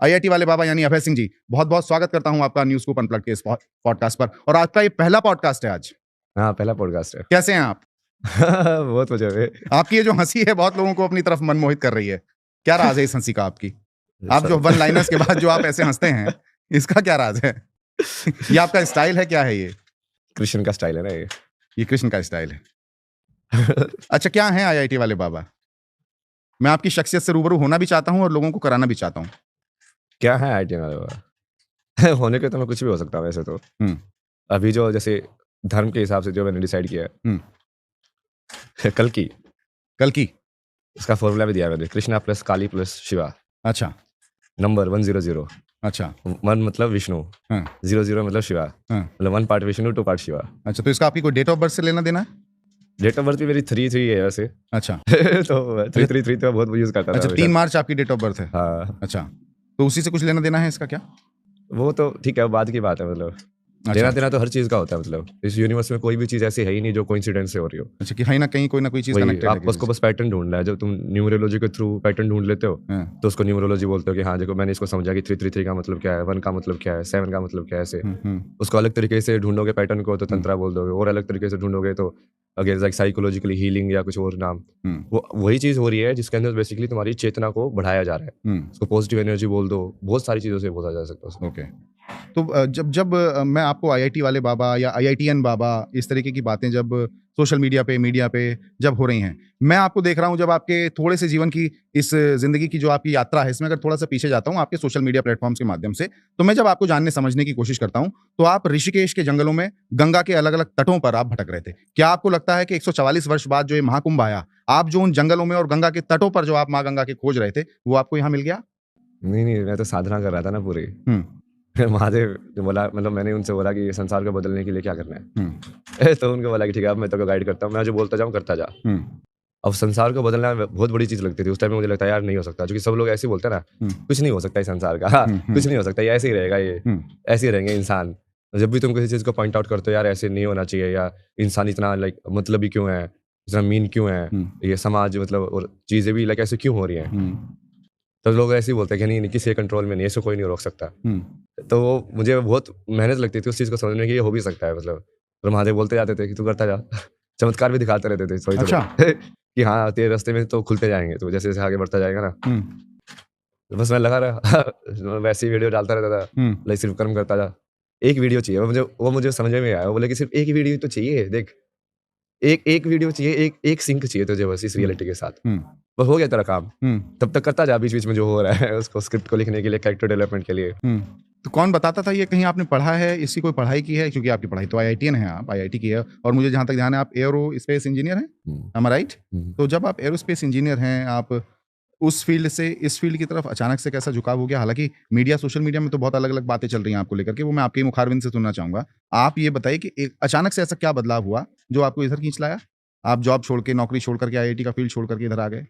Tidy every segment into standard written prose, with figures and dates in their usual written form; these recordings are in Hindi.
आईआईटी वाले बाबा यानी अभय सिंह जी, बहुत-बहुत स्वागत करता हूं आपका न्यूज़ स्कूप अनप्लग्ड के इस पॉडकास्ट पर। और आपका ये पहला पॉडकास्ट है आज। हाँ, पहला पॉडकास्ट है। कैसे हैं आप? बहुत मज़े में। आपकी ये जो हँसी है बहुत लोगों को अपनी तरफ मनमोहित कर रही है। क्या राज है इस हँसी का आपकी? आप जो वन लाइनर्स के बाद जो आप ऐसे हँसते हैं, इसका क्या राज है? ये आपका स्टाइल है, क्या है ये? कृष्ण का स्टाइल है ना ये। ये कृष्ण का स्टाइल है। अच्छा, क्या हैं आईआईटी वाले बाबा? मैं आपकी शख्सियत से रूबरू होना भी चाहता हूं और लोगों को कराना भी चाहता हूं। क्या है आईटी वाले बाबा? होने के तो मैं कुछ भी हो सकता हूँ वैसे तो। अभी जो जैसे धर्म के हिसाब से जो मैंने डिसाइड किया है कल्कि इसका फॉर्मूला भी दिया मैंने, कृष्णा प्लस काली प्लस शिवा। अच्छा, नंबर 100। अच्छा, 1 मतलब विष्णु, हाँ, 00 मतलब शिवा, हाँ। मतलब 1 पार्ट विष्णु 2 पार्ट शिवा। अच्छा, तो इसका आपकी कोई डेट ऑफ बर्थ से लेना देना है? डेट ऑफ बर्थ भी मेरी 3 है वैसे। अच्छा, तो 3 तो बहुत यूज करता था अच्छा, हमेशा। 3 मार्च आपकी डेट ऑफ बर्थ है। हाँ, अच्छा, तो उसी से कुछ लेना देना है इसका क्या? वो तो ठीक है, बाद की बात है। मतलब अच्छा, लेना देना तो हर चीज का होता है। मतलब इस यूनिवर्स में कोई भी चीज ऐसी है ही नहीं जो कोइंसिडेंस से हो रही हो। अच्छा, कि कहीं ना कहीं कोई ना कोई चीज वही कनेक्टेड है आपको उसको किसी बस पैटर्न ढूंढना है। जब तुम न्यूमरोलॉजी के थ्रू पैटर्न ढूंढ लेते हो से। हाँ, तो उसको न्यूमरोलॉजी बोलते हो कि हाँ देखो मैंने इसको समझा कि 333 का मतलब क्या है, 1 का मतलब क्या है, 7 का मतलब क्या है। ऐसे उसको अलग तरीके से ढूंढोगे पैटर्न को तो तंत्रा बोल दोगे, और अलग तरीके से ढूंढोगे तो अगेन लाइक साइकोलॉजिकली हीलिंग या कुछ और नाम। वो वही चीज हो रही है जिसके अंदर बेसिकली तुम्हारी चेतना को बढ़ाया जा रहा है। उसको पॉजिटिव एनर्जी बोल दो, बहुत सारी चीजों से बोला जा सकता है उसको। ओके। तो जब मैं आपको आईआईटी वाले बाबा या आईआईटीएन बाबा इस तरीके की बातें जब सोशल मीडिया पे जब हो रही हैं, मैं आपको देख रहा हूं जब आपके थोड़े से जीवन की इस जिंदगी की जो आपकी यात्रा है, इसमें अगर थोड़ा सा पीछे जाता हूं आपके सोशल मीडिया प्लेटफॉर्म्स के माध्यम से, तो मैं जब आपको जानने समझने की कोशिश करता हूं, तो आप ऋषिकेश के जंगलों में गंगा के अलग अलग तटों पर आप भटक रहे थे। क्या आपको लगता है कि 144 वर्ष बाद जो ये महाकुंभ आया, आप जो उन जंगलों में और गंगा के तटों पर जो आप माँ गंगा के खोज रहे थे, वो आपको यहाँ मिल गया? नहीं, मैं तो साधना कर रहा था ना पूरी। हम्म, महादेव ने बोला, मतलब मैंने उनसे बोला कि ये संसार को बदलने के लिए क्या करना है। हम्म, तो उनको बोला कि ठीक है अब मैं तेरे को गाइड करता हूँ, मैं जो बोलता जाऊँ करता जा। हम्म, अब संसार को बदलना बहुत बड़ी चीज लगती थी उस टाइम में। मुझे लगता है यार नहीं हो सकता, क्योंकि सब लोग ऐसे ही बोलते हैं ना, कुछ नहीं हो सकता इस संसार का। कुछ नहीं हो सकता, ये ऐसे ही रहेगा, ये ऐसे ही रहेंगे इंसान। जब भी तुम किसी चीज को पॉइंट आउट करते हो यार ऐसे नहीं होना चाहिए, या इंसान इतना लाइक मतलब ही क्यों है, इतना मीन क्यों है, ये समाज मतलब और चीजें भी लाइक ऐसे क्यों हो रही हैं, तो लोग ऐसे ही बोलते हैं कि नहीं किसी कंट्रोल में नहीं, इसको कोई नहीं रोक सकता। तो वो मुझे बहुत मेहनत लगती थी उस चीज को समझने की, ये हो भी सकता है। मतलब तो महादेव बोलते जाते थे कि तू करता जा। चमत्कार भी दिखाते रहते थे थोड़ी अच्छा। कि हाँ तेरे रास्ते में तो खुलते जाएंगे, तो जैसे जैसे आगे बढ़ता जाएगा ना। तो बस मैं लगा रहा वैसे ही वीडियो डालता रहता था, लाइक सिर्फ कर्म करता था। एक वीडियो चाहिए, वो मुझे समझ में आया। वो बोले कि सिर्फ एक ही वीडियो तो चाहिए, देख एक वीडियो चाहिए, एक सिंक चाहिए तुझे बस इस रियलिटी के साथ, बस हो गया तेरा काम। तब तक करता जा बीच बीच में जो हो रहा है उसको, स्क्रिप्ट को लिखने के लिए, कैरेक्टर डेवलपमेंट के लिए। तो कौन बताता था ये? कहीं आपने पढ़ा है, इसकी कोई पढ़ाई की है? क्योंकि आपकी पढ़ाई तो आईआईटीएन है, आप आईआईटी की है, और मुझे जहाँ तक ध्यान है आप एयरोस्पेस इंजीनियर हैं, एम आई राइट? तो जब आप एयरोस्पेस इंजीनियर हैं, आप उस फील्ड से इस फील्ड की तरफ अचानक से कैसा झुकाव हो गया? हालांकि मीडिया, सोशल मीडिया में तो बहुत अलग अलग बातें चल रही हैं आपको लेकर के, वो मैं आपके मुखारबिन से सुनना चाहूंगा। आप ये बताइए कि एक अचानक से ऐसा क्या बदलाव हुआ जो आपको इधर खींच लाया? आप जॉब छोड़ के, नौकरी छोड़ करके, आईआईटी का फील्ड छोड़ करके इधर आ गए?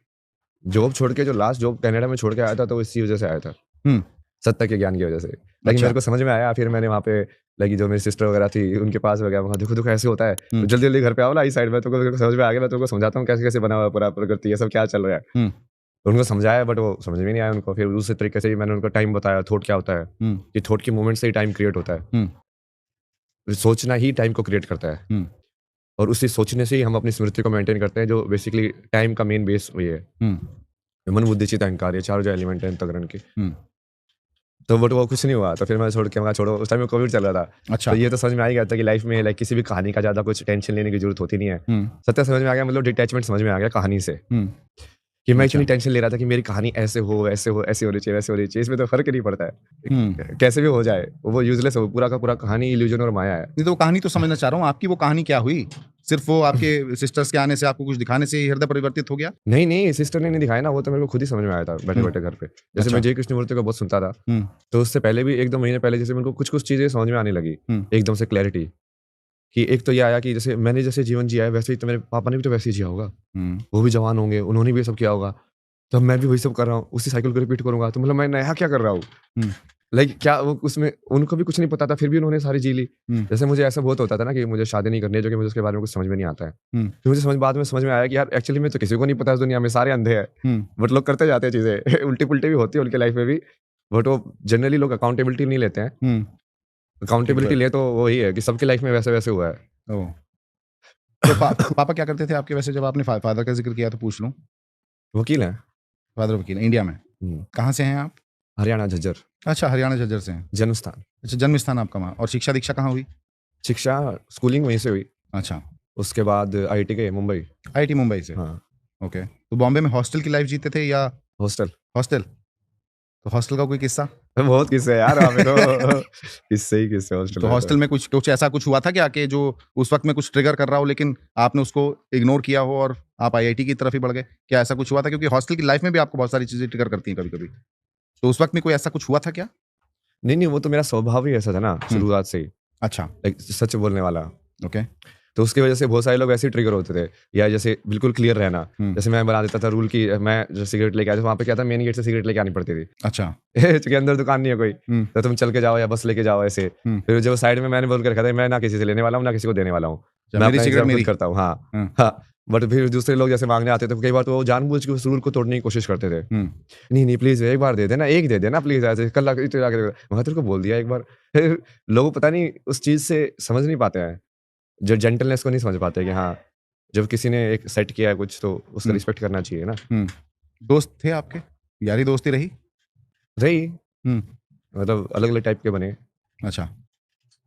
जॉब छोड़ के, जो लास्ट जॉब कनाडा में छोड़ के आया था, तो इसी वजह से आया था, हम्म, सत्ता के ज्ञान की वजह से। लेकिन अच्छा। मेरे को समझ में आया, फिर मैंने वहाँ पे लगी जो मेरी सिस्टर वगैरह थी उनके पास वगैरह, वहाँ देखो देखो ऐसे होता है, तो जल्दी जल्दी घर पे आओ ना इस साइड में, तो समझ में आ गया। मैं तुमको समझाता हूँ कैसे कैसे बना हुआ है पूरा प्रकृति, ये सब क्या चल रहा है। तो उनको समझाया बट वो समझ में नहीं आया उनको। फिर दूसरे तरीके से मैंने उनको टाइम बताया, थॉट क्या होता है, कि थॉट के मूवमेंट से ही टाइम क्रिएट होता है। सोचना ही टाइम को क्रिएट करता है, और उसी सोचने से ही हम अपनी स्मृति को मेंटेन करते हैं, जो बेसिकली टाइम का मेन बेस वही है। मन बुद्धि चित्त अहंकार, ये चारों जो एलिमेंट है अंतःकरण के। तो बट वो कुछ नहीं हुआ, तो फिर मैं छोड़ के, मैं छोड़ो, उस टाइम में कोविड चल रहा था। अच्छा। तो ये तो समझ में आ गया था कि लाइफ में लाइक किसी भी कहानी का ज्यादा कुछ टेंशन लेने की जरूरत होती नहीं है। सत्य समझ में आ गया, मतलब डिटैचमेंट समझ में आ गया कहानी से, कि मैं इतनी टेंशन ले रहा था कि मेरी कहानी ऐसे हो, ऐसे हो, ऐसे होनी चाहिए, वैसे होनी चाहिए। इसमें तो फर्क ही नहीं पड़ता है, कैसे भी हो जाए वो यूजलेस हो, पूरा का पूरा कहानी इल्यूजन और माया है। नहीं, तो वो कहानी तो समझना चाह रहा हूँ, आपकी वो कहानी क्या हुई? सिर्फ वो आपके सिस्टर्स के आने से, आपको कुछ दिखाने से ही हृदय परिवर्तित हो गया? नहीं, सिस्टर ने नहीं दिखाया ना, वो तो मेरे को खुद ही समझ में आया था बैठे बैठे घर पे। जैसे अच्छा। मैं जय कृष्णमूर्ति को बहुत सुनता था, तो उससे पहले भी 1-2 महीने पहले जैसे मेरे को कुछ कुछ चीजें समझ में आने लगी एकदम से, क्लैरिटी। कि एक तो ये आया कि जैसे मैंने जैसे जीवन जिया है वैसे ही तो मेरे पापा ने भी तो वैसे ही जिया होगा, वो भी जवान होंगे, उन्होंने भी ये सब किया होगा, तो मैं भी वही सब कर रहा हूँ, उसी साइकिल को रिपीट करूंगा, तो मतलब मैं नया क्या कर रहा हूँ। लाइक क्या वो, उसमें उनको भी कुछ नहीं पता था, फिर भी उन्होंने सारी जी ली। जैसे मुझे ऐसा बहुत होता था ना कि मुझे शादी नहीं करनी है, जो कि मुझे उसके बारे में कुछ समझ में नहीं आता है। फिर मुझे बाद में समझ में आया कि यार एक्चुअली में तो किसी को नहीं पता इस दुनिया में, सारे अंधे हैं, बट लोग करते जाते हैं चीजें उल्टी पुल्टी भी होती है उनके लाइफ में भी, बट वो जनरली लोग अकाउंटेबिलिटी नहीं लेते हैं। अकाउंटेबिलिटी ले तो वही है कि सबकी लाइफ में वैसे वैसे हुआ है। ओह! तो पापा क्या करते थे आपके वैसे जब आपने फादर का ज़िक्र किया तो पूछ लूँ? वकील हैं। फादर वकील हैं, इंडिया में। कहाँ से हैं आप? हरियाणा झज्जर। अच्छा, हरियाणा झज्जर से हैं। जन्म स्थान। अच्छा, जन्म स्थान आपका वहाँ और शिक्षा दीक्षा कहाँ हुई? शिक्षा स्कूलिंग वहीं से हुई। अच्छा, उसके बाद आईटी गए मुंबई। आईआईटी मुंबई से। हाँ, ओके। तो बॉम्बे में हॉस्टल की लाइफ़ जीते थे या हॉस्टल। हॉस्टल? तो हॉस्टल का कोई किस्सा? बहुत किस्से हैं यार वहाँ पे तो किस्से ही किस्से हॉस्टल तो में हॉस्टल में कुछ ऐसा कुछ हुआ था क्या कि जो उस वक़्त में कुछ ट्रिगर कर रहा हो लेकिन आपने उसको इग्नोर किया हो और आप आईआईटी की तरफ ही बढ़ गए? क्या ऐसा कुछ हुआ था? क्योंकि हॉस्टल की लाइफ़ में भी आपको बहुत सारी चीज़ें ट्रिगर करती हैं कभी-कभी। तो उस वक़्त में कोई ऐसा कुछ हुआ था क्या? नहीं, नहीं, वो तो मेरा स्वभाव ही ऐसा था ना शुरुआत से ही, अच्छा, लाइक सच बोलने वाला। ओके। तो उसकी वजह से बहुत सारे लोग ऐसे ही ट्रिगर होते थे या जैसे बिल्कुल क्लियर रहना। हुँ, जैसे मैं बना देता था रूल कि मैं जो सिगरेट लेके आया था वहाँ पे क्या था मेन गेट से सिगरेट लेके आनी पड़ती थी। अच्छा। क्योंकि अंदर दुकान नहीं है कोई, हुँ, तो तुम चल के जाओ या बस लेके जाओ ऐसे। हुँ। फिर जब साइड में मैंने बोल के रखा था मैं ना किसी से लेने वाला हूँ ना किसी को देने वाला हूँ। अच्छा, मैं मेरी अपना सिगरेट एग्ज़ाम खुद मेरी। करता हूँ। हाँ, हाँ, हाँ। बट फिर दूसरे लोग जैसे माँगने आते थे तो कई बार तो वो जानबूझ के उस रूल को तोड़ने की कोशिश करते थे। हुँ, नहीं, नहीं प्लीज़ एक बार दे देना, एक दे देना प्लीज़ ऐसे कल आके इतने आके मैं तेरे को बोल दिया एक बार। फिर लोग पता नहीं उस चीज़ से समझ नहीं पाते हैं। जो जेंटलनेस को नहीं समझ पाते कि हाँ, जब किसी ने एक सेट किया है कुछ तो उसका हुँ, रिस्पेक्ट करना चाहिए ना। हुँ। दोस्त थे आपके? यारी दोस्ती रही? रही हुँ, मतलब अलग-अलग टाइप के बने। अच्छा,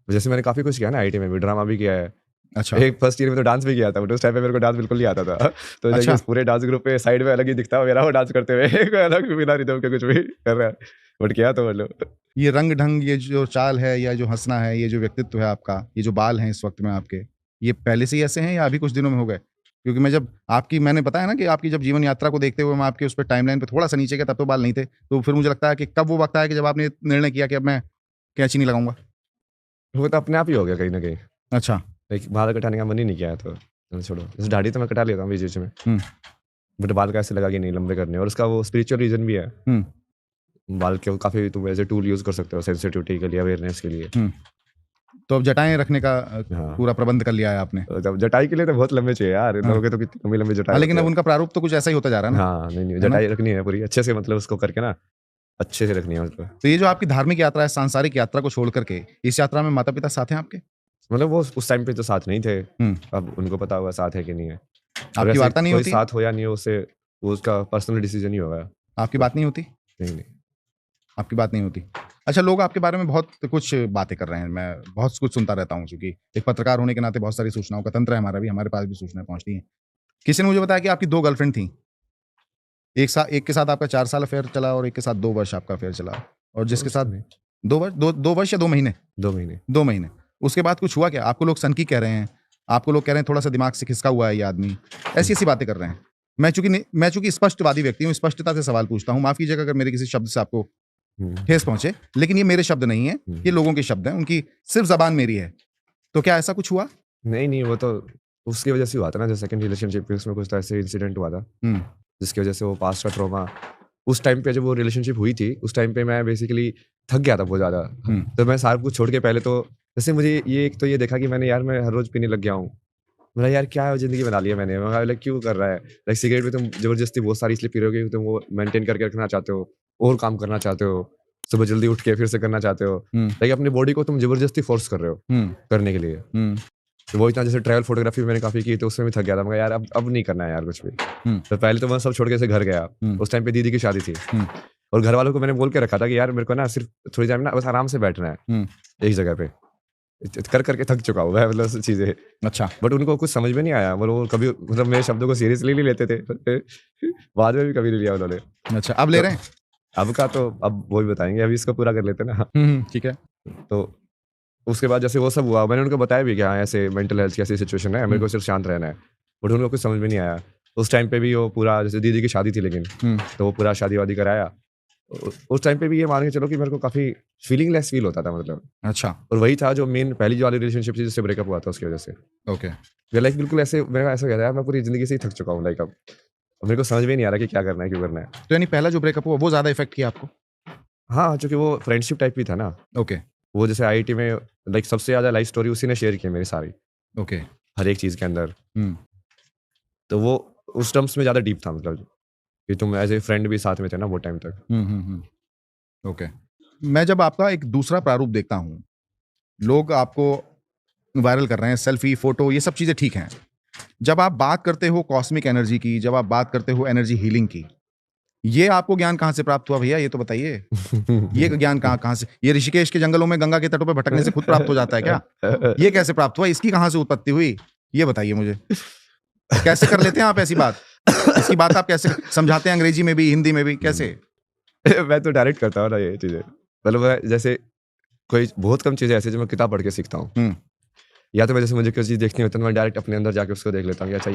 जैसे मैंने काफ़ी कुछ किया ना आईटी में भी, ड्रामा भी किया है। अच्छा, एक फर्स्ट ईयर में तो डांस भी किया था, बट उस टाइम पे मेरे को डांस बिल्कुल नहीं आता था। तो जाके अच्छा। उस पूरे डांस ग्रुप पे साइड में अलग ही दिखता मेरा वो डांस करते हुए कोई अलग बिना रिदम के कुछ भी कर रहा है। बट किया तो मतलब ये रंग-ढंग, ये जो चाल है या जो हँसना है, ये जो व्यक्तित्व है आपका, ये जो बाल हैं इस वक़्त में आपके, ये पहले से ही ऐसे हैं या अभी कुछ दिनों में हो गए? क्योंकि मैंने बताया ना कि आपकी जब जीवन यात्रा को देखते हुए मैं आपके उस पे टाइमलाइन पे थोड़ा-सा नीचे गया तब तो बाल नहीं थे। तो फिर मुझे लगता है कि कब वो वक़्त आया कि जब आपने निर्णय किया कि अब मैं कैंची नहीं लगाऊँगा? वो तो अपने आप ही हो गया कहीं न कहीं। अच्छा। लाइक बाल कटाने का मन ही नहीं किया तो चलो छोड़ो। जैसे दाढ़ी तो मैं कटा लेता हूँ बीच-बीच में, हुँ, बट बाल का ऐसे लगा कि नहीं लंबे करने हैं और उसका वो स्पिरिचुअल रीज़न भी है। हुँ, बाल के काफ़ी तुम एज़ अ टूल यूज़ कर सकते हो सेंसिटिविटी के लिए, अवेयरनेस के लिए। हुँ। तो अब जटाएँ रखने का हाँ, पूरा प्रबंध कर लिया है आपने। तो जब जटाई के लिए तो बहुत लंबे चाहिए यार, हाँ। लोगों के तो कितनी लंबी-लंबी जटाई हाँ, होती लेकिन अब है। उनका प्रारूप तो कुछ ऐसा ही होता जा रहा है ना, हाँ, नहीं, नहीं है ना? जटाई रखनी है पूरी अच्छे से मतलब उसको करके ना, अच्छे से रखनी है मतलब। तो ये जो आपकी धार्मिक यात्रा है, सांसारिक यात्रा को छोड़ कर के, इस यात्रा में माता-पिता साथ हैं आपके? मतलब वो उस टाइम पे तो साथ नहीं थे, हुँ। अब उनको पता होगा साथ है कि नहीं है। और आपकी वैसे वार्ता नहीं कोई होती? साथ हो या नहीं हो उससे वो उसका पर्सनल डिसीज़न ही होगा। आपकी बात नहीं होती? नहीं, नहीं। आपकी बात नहीं होती। अच्छा, लोग आपके बारे में बहुत कुछ बातें कर रहे हैं, मैं बहुत कुछ सुनता रहता हूँ चूँकि एक पत्रकार होने के नाते बहुत सारी सूचनाओं का तंत्र है हमारा भी, हमारे पास भी सूचनाएँ पहुँचती हैं। किसी ने मुझे बताया कि आपकी 2 गर्लफ्रेंड थीं। एक के साथ आपका 4 साल अफ़ेयर चला और एक के साथ 2 वर्ष आपका अफ़ेयर चला और जिसके दोस्त साथ तो नहीं, 2 वर्ष या 2 महीने? 2 महीने। 2 महीने। उसके बाद कुछ हुआ क्या? आपको लोग सनकी कह रहे हैं, आपको लोग कह रहे हैं थोड़ा-सा दिमाग से खिसका हुआ है ये आदमी, हुँ, ऐसी-ऐसी बातें कर रहे हैं। मैं चूँकि स्पष्टवादी व्यक्ति हूँ, स्पष्टता से सवाल पूछता हूँ, माफ़ कीजिएगा अगर मेरे किसी शब्द से आपको हुँ, ठेस पहुँचे, लेकिन ये मेरे शब्द नहीं हैं, हुँ। ये लोगों के शब्द हैं, उनकी सिर्फ़ ज़बान मेरी है। तो क्या ऐसा कुछ हुआ? नहीं, नहीं वो तो उसकी वज़ह से हुआ था ना जो सेकंड रिलेशनशिप थी उसमें कुछ तो ऐसे इंसिडेंट हुआ था, हुँ, जिसकी वज़ह से वो पास्ट का ट्रॉमा उस टाइम पे जब वो रिलेशनशिप हुई थी, उस टाइम पे मैं बेसिकली थक गया था बहुत ज़्यादा। हुँ, तो मैं सारा कुछ छोड़ के पहले तो जैसे मुझे ये एक तो ये देखा कि मैं हर रोज़ पीने लग गया हूँ। बोला यार क्या ज़िंदगी बना ली है मैंने। मैं कहा लाइक क्यों कर रहा है? लाइक सिगरेट भी तुम ज़बरदस्ती बहुत सारी इसलिए पी रहे हो कि तुम वो मेंटेन करके रखना चाहते हो, और काम करना चाहते हो, सुबह जल्दी उठ के फिर से करना चाहते हो। हुँ, लाइक अपनी बॉडी को तुम ज़बरदस्ती फ़ोर्स कर रहे हो, हुँ, करने के लिए। हुँ, तो वो इतना जैसे ट्रैवल फ़ोटोग्राफ़ी मैंने काफ़ी की तो उसमें भी थक गया था। मैं कहा यार अब नहीं करना है यार कुछ भी। हुँ, तो पहले तो मैं सब छोड़ के ऐसे घर गया। हुँ, उस टाइम पे दीदी की शादी थी हुँ, और घरवालों को मैंने बोल के रखा था कि यार मेरे को ना सिर्फ़ थोड़ी टाइम ना बस आराम से बैठना है, हुँ, एक जगह पे। कर के थक चुका हूँ मैं मतलब सब चीज़ें। अच्छा, बट उनको कुछ समझ में नहीं आया। मतलब वो कभी मतलब मेरे शब्दों को सीरियसली नहीं लेते थे। बाद में भी कभी नहीं लिया उन्होंने। अच्छा, अब ले तो रहे हैं? अब का तो अब वो ही बताएँगे, अभी इसको पूरा कर लेते हैं ना। हुँ, हुँ, ठीक है। तो उसके बाद जैसे वो सब हुआ, मैंने उनको बताया भी कि हाँ, ऐसे मेंटल हेल्थ की ऐसी सिचुएशन है, मेरे हुँ, को सिर्फ़ शांत रहना है। बट उनको कुछ समझ में नहीं आया। उस टाइम पे भी वो पूरा जैसे दीदी की शादी थी लेकिन, हुँ, तो वो पूरा शादी-वादी कराया। उस टाइम पे भी ये मान के चलो कि मेरे को काफ़ी फीलिंगलेस फ़ील होता था मतलब। अच्छा, और वही था जो मेन पहली जो वाली रिलेशनशिप थी जिससे ब्रेकअप हुआ था उसकी वज़ह से। ओके। मेरा लाइफ़ बिल्कुल ऐसे मेरा ऐसा हो गया था यार मैं पूरी ज़िंदगी से ही थक चुका हूँ लाइक अब। मेरे को समझ में नहीं आ रहा कि क्या करना है, क्यों करना है? तो यानी पहला जो ब्रेकअप हुआ वो ज़्यादा इफ़ेक्ट किया आपको? हाँ, चूँकि वो फ्रेंडशिप टाइप भी था ना। ओके, वो जैसे आईआईटी में लाइक सबसे ज़्यादा लाइफ़ स्टोरी उसी ने शेयर की है मेरी सारी, ओके। हर एक चीज़ के अंदर। हुँ, तो वो उस टर्म्स में ज़्यादा डीप था मतलब कि तुम एज़ ए फ्रेंड भी साथ में थे ना वो टाइम तक। हुँ, हुँ, हुँ। ओके। मैं जब आपका एक दूसरा प्रारूप देखता हूँ, लोग आपको वायरल कर रहे हैं, सेल्फी, फोटो, ये सब चीज़ें ठीक हैं। जब आप बात करते हो कॉस्मिक एनर्जी की, जब आप बात करते हो एनर्जी हीलिंग की, ये आपको ज्ञान कहाँ से प्राप्त हुआ भैया? ये तो बताइए। ये ज्ञान कहाँ कहाँ से? ये ऋषिकेश के जंगलों में गंगा के तटों पे भटकने से खुद प्राप्त हो जाता है क्या? ये कैसे प्राप्त हुआ? इसकी कहाँ से उत्पत्ति हुई? ये बताइए मुझे। कैसे कर लेते हैं आप ऐसी बात? इसकी बात आप कैसे समझाते हैं अंग्रेजी में भी, हिंदी में भी, कैसे? मैं तो डायरेक्ट करता हूँ ना ये चीज़ें। मतलब मैं जैसे कोई बहुत कम चीज़ें ऐसी हैं जो मैं किताब पढ़ के सीखता हूँ। हुँ, या तो मैं जैसे मुझे कोई चीज़ देखनी होती है तो मैं डायरेक्ट अपने अंदर जाके उसको देख लेता हूँ कि अच्छा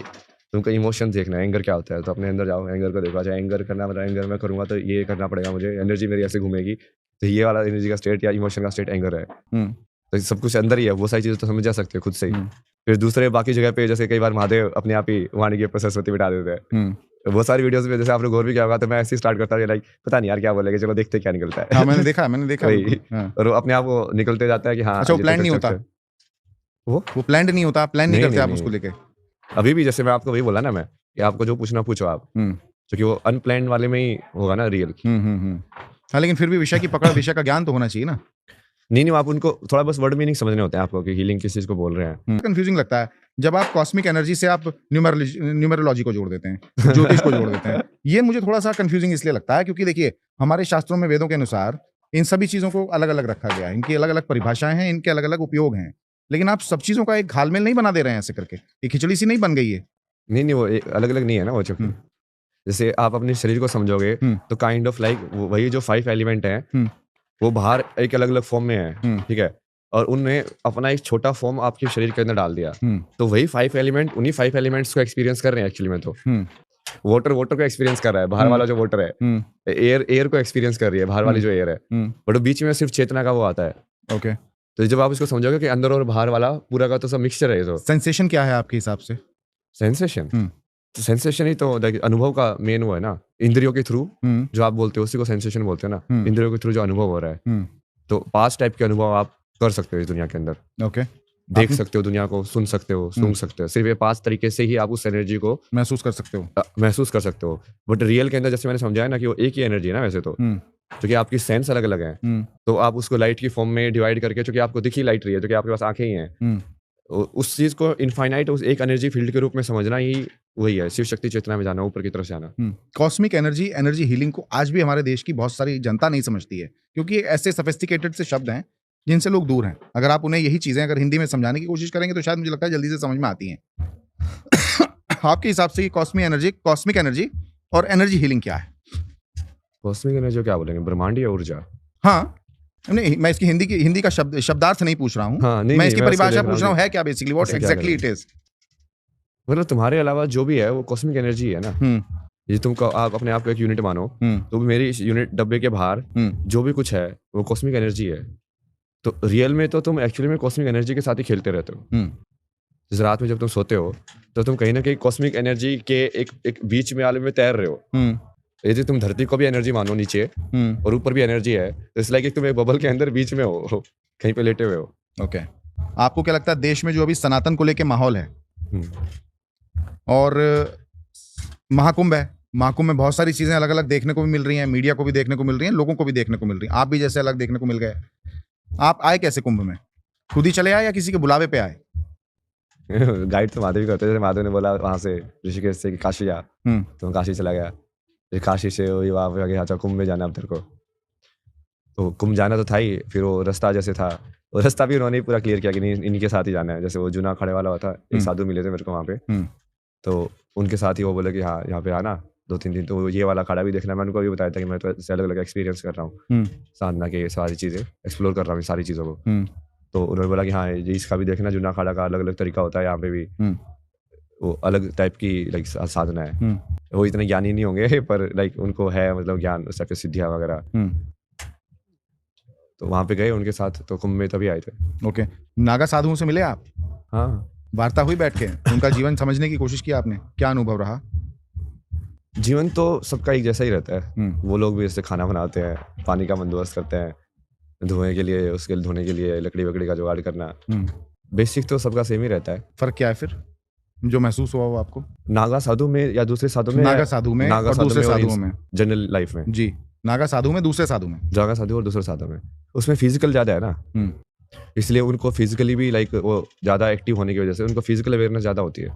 तुमको इमोशन देखना है, एंगर क्या होता है, तो अपने अंदर जाओ, एंगर को देखो। अच्छा एंगर करना, मतलब एंगर मैं करूँगा तो ये करना पड़ेगा मुझे, एनर्जी मेरी ऐसे घूमेगी, तो ये वाला एनर्जी का स्टेट या इमोशन का स्टेट एंगर है। हुँ, तो सब कुछ अंदर ही है, वो सारी चीज़ें तो समझ जा सकते हो खुद से ही। हुँ, फिर दूसरे बाकी जगह पे जैसे कई बार महादेव अपने आप ही वाणी के सरस्वती बिठा देते हैं। हुँ। तो वो सारी वीडियोज़ में जैसे आपने गौर भी किया होगा, तो मैं ऐसे ही स्टार्ट करता हूँ लाइक पता नहीं यार क्या बोलेंगे, चलो देखते हैं क्या निकलता है। हाँ, मैंने देखा वही, बिल्कुल। हाँ। और वो अपने आप वो निकलते जाता है कि हाँ, अच्छा, वो ये तो प्लान नहीं स्ट्रक्चर होता? है। वो वो प्लान्ड नहीं होता, प्लान नहीं नहीं, करते नहीं, आप नहीं। उसको लेके? अभी भी जैसे मैं आपको वही बोला ना मैं, कि आपको जो पूछना पूछो आप, हुँ, क्योंकि वो अनप्लान्ड वाले में ही होगा ना रियल। हुँ, हुँ, हुँ। हाँ, लेकिन फिर भी विषय की पकड़, विषय का ज्ञान तो होना चाहिए ना? नहीं, नहीं, आप उनको थोड़ा बस वर्ड मीनिंग समझने होते हैं आपको कि हीलिंग किस चीज़ को बोल रहे हैं। कन्फ्यूजिंग लगता है जब आप कॉस्मिक एनर्जी से आप न्यूमरोलॉजी को जोड़ देते हैं, ज्योतिष को जोड़ देते हैं। ये मुझे थोड़ा-सा कन्फ्यूजिंग इसलिए लगता है क्योंकि देखिए, हमारे शास्त्रों में, वेदों के अनुसार इन सभी चीज़ों को अलग-अलग रखा गया है। इनकी अलग-अलग परिभाषाएँ हैं, इनके अलग-अलग उपयोग हैं। लेकिन आप सब चीज़ों का एक घाल-मेल नहीं बना दे रहे हैं ऐसे करके। ये खिचड़ी-सी नहीं बन गई है? नहीं, नहीं, वो अलग-अलग नहीं है ना वो चक्कर। हुँ, जैसे आप अपने शरीर को समझोगे, हुँ, तो काइंड ऑफ लाइक वही जो 5 एलिमेंट हैं, हुँ, वो बाहर एक अलग-अलग फॉर्म में है, हुँ, ठीक है? और उनने अपना एक छोटा फॉर्म आपके शरीर के अंदर डाल दिया। हुँ, तो वही 5 एलिमेंट उन्हीं 5 एलिमेंट्स को एक्सपीरियंस कर रहे हैं एक्चुअली में तो। हुँ, वाटर वाटर को एक्सपीरियंस कर रहा है, बाहर हुँ, वाला जो वाटर है। हुँ, एयर एयर को एक्सपीरियंस कर रही है, बाहर वाली हुँ, जो एयर है। हुँ। बट वो बीच में सिर्फ़ चेतना का वो आता है। ओके। तो जब आप इसको समझोगे कि अंदर और बाहर वाला पूरा का तो सब मिक्सचर है ये तो। सेंसेशन क्या है आपके हिसाब से? सेंसेशन? हुँ, तो सेंसेशन ही तो देखिए अनुभव का मेन वो है ना, इंद्रियों के थ्रू हुँ, जो आप बोलते हो उसी को सेंसेशन बोलते हैं ना, हुँ, इंद्रियों के थ्रू जो अनुभव हो रहा है। हुँ। तो 5 टाइप के अनुभव आप कर सकते हो इस दुनिया के अंदर। ओके। देख आपने सकते हो दुनिया को, सुन सकते हो, हुँ, सूंघ सकते हो। सिर्फ़ ये 5 तरीके से ही आप उस एनर्जी को महसूस कर सकते हो। महसूस कर सकते हो। बट रियल के अंदर जैसे मैंने समझाया ना कि वो एक ही एनर्जी है ना वैसे तो, हुँ, क्योंकि आपकी सेंस अलग-अलग हैं। हुँ, तो आप उसको लाइट की फ़ॉर्म में डिवाइड करके, चूँकि आपको दिख ही लाइट रही है, क्योंकि आपके पास आँखें ही हैं। हुँ। उस चीज़ को इनफाइनाइट उस एक एनर्जी फ़ील्ड के रूप में समझना ही वही है, शिव शक्ति चेतना में जाना, ऊपर की तरफ से आना। कॉस्मिक एनर्जी, एनर्जी हीलिंग को आज भी हमारे देश की बहुत सारी जनता नहीं समझती है क्योंकि ये ऐसे सोफिस्टिकेटेड से शब्द हैं जिनसे लोग दूर हैं। अगर आप उन्हें यही चीज़ें अगर हिंदी में समझाने की कोशिश करेंगे तो शायद मुझे लगता है जल्दी से समझ में आती हैं। आपके हिसाब से ये कॉस्मिक एनर्जी और एनर्जी हीलिंग क्या है? कॉस्मिक एनर्जी को क्या बोलेंगे? ब्रह्मांडीय ऊर्जा। हाँ, नहीं मैं इसकी हिंदी का शब्दार्थ नहीं पूछ रहा हूँ। हाँ, नहीं, मैं नहीं, इसकी मैं उसको परिभाषा देख रहा पूछ हूँ रहा हूँ कि है क्या बेसिकली व्हाट इससे क्या एग्ज़ैक्टली इट करेंगे? इज़? मतलब तुम्हारे अलावा जो भी है वो कॉस्मिक एनर्जी है ना। हुँ, ये आप अपने आप को एक यूनिट मानो, हुँ, तो मेरी इस यूनिट डब्बे के बाहर हुँ, जो भी कुछ है वो कॉस्मिक एनर्जी है। तो रियल में तो तुम एक्चुअली में कॉस्मिक एनर्जी के साथ ही खेलते रहते हो। हुँ, जैसे रात में जब तुम सोते हो, तो तुम कहीं न कहीं कॉस्मिक एनर्जी के एक बीच में आलम में तैर रहे हो। हुँ, यदि तुम धरती को भी एनर्जी मानो नीचे हुँ। और ऊपर भी एनर्जी है, तो इट्स लाइक एक तुम एक बबल के अंदर बीच में हो, कहीं पे लेटे हुए हो। ओके। आपको क्या लगता है देश में जो अभी सनातन को लेके माहौल है हुँ। और महाकुंभ है, महाकुंभ में बहुत सारी चीज़ें अलग-अलग देखने को भी मिल रही हैं, मीडिया को भी देखने को मिल रही हैं, लोगों को भी देखने को मिल रही हैं। आप भी जैसे अलग देखने को मिल गए। आप आए कैसे कुंभ में? खुद ही चले आए या किसी के बुलावे पे आए? गाइड तो माधव ही करते हैं। जैसे माधव ने बोला वहाँ से ऋषिकेश से कि काशी जा, हुँ, तो मैं काशी चला गया। फिर काशी से वही वहाँ पे गया, अच्छा कुंभ में जाना है अब तेरे को। तो कुंभ जाना तो था ही, फिर वो रास्ता जैसे था, वो रास्ता भी उन्होंने ही पूरा क्लियर किया कि नहीं इन्हीं के साथ ही जाना है। जैसे वो जूना अखाड़े वाला हुआ था, एक हुँ, साधु मिले थे मेरे को वहाँ पे, हुँ, तो उनके साथ ही वो बोले कि हाँ, यहाँ पे आना 2-3 दिन, तो ये वाला अखाड़ा भी देखना है। मैंने उनको भी बताया था कि मैं तो ऐसे अलग-अलग एक्सपीरियंस कर रहा हूँ, हुँ, साधना के सारी चीज़ें एक्सप्लोर कर रहा हूँ, ये सारी चीज़ों को। हुँ, तो उन्होंने बोला कि हाँ, ये इसका भी देखना, जूना अखाड़ा का अलग-अलग तरीका होता है यहाँ पे भी। हुँ, वो अलग टाइप की लाइक साधना है। हुँ, वो इतने ज्ञानी नहीं होंगे पर लाइक उनको है मतलब ज्ञान उस टाइप की सिद्धियाँ वगैरह। हुँ, तो वहाँ पे गए उनके साथ, तो कुंभ में तभी आए थे। ओके। नागा साधुओं से मिले आप? हाँ, वार्ता हुई बैठ के? उनका जीवन समझने की कोशिश की आपने? क्या अनुभव रहा? जीवन तो सबका एक जैसा ही रहता है। हुँ, वो लोग भी जैसे खाना बनाते हैं, पानी का बंदोबस्त करते हैं, धुएँ के लिए उसके धोने के लिए लकड़ी-वकड़ी का जुगाड़ करना। हुँ। बेसिक तो सबका सेम ही रहता है। फ़र्क क्या है फिर? जो महसूस हुआ हो आपको? नागा साधु में या दूसरे साधु में, नागा साधु में नागा और साधु दूसरे में और साधुओं में? जनरल लाइफ में। जी, नागा साधु में, दूसरे साधु में? नागा साधु और दूसरे साधु में, उसमें फिजिकल ज़्यादा है ना, इसलिए उनको फिजिकली भी लाइक वो ज़्यादा एक्टिव होने की वजह से उनको फिजिकल अवेयरनेस ज़्यादा होती है,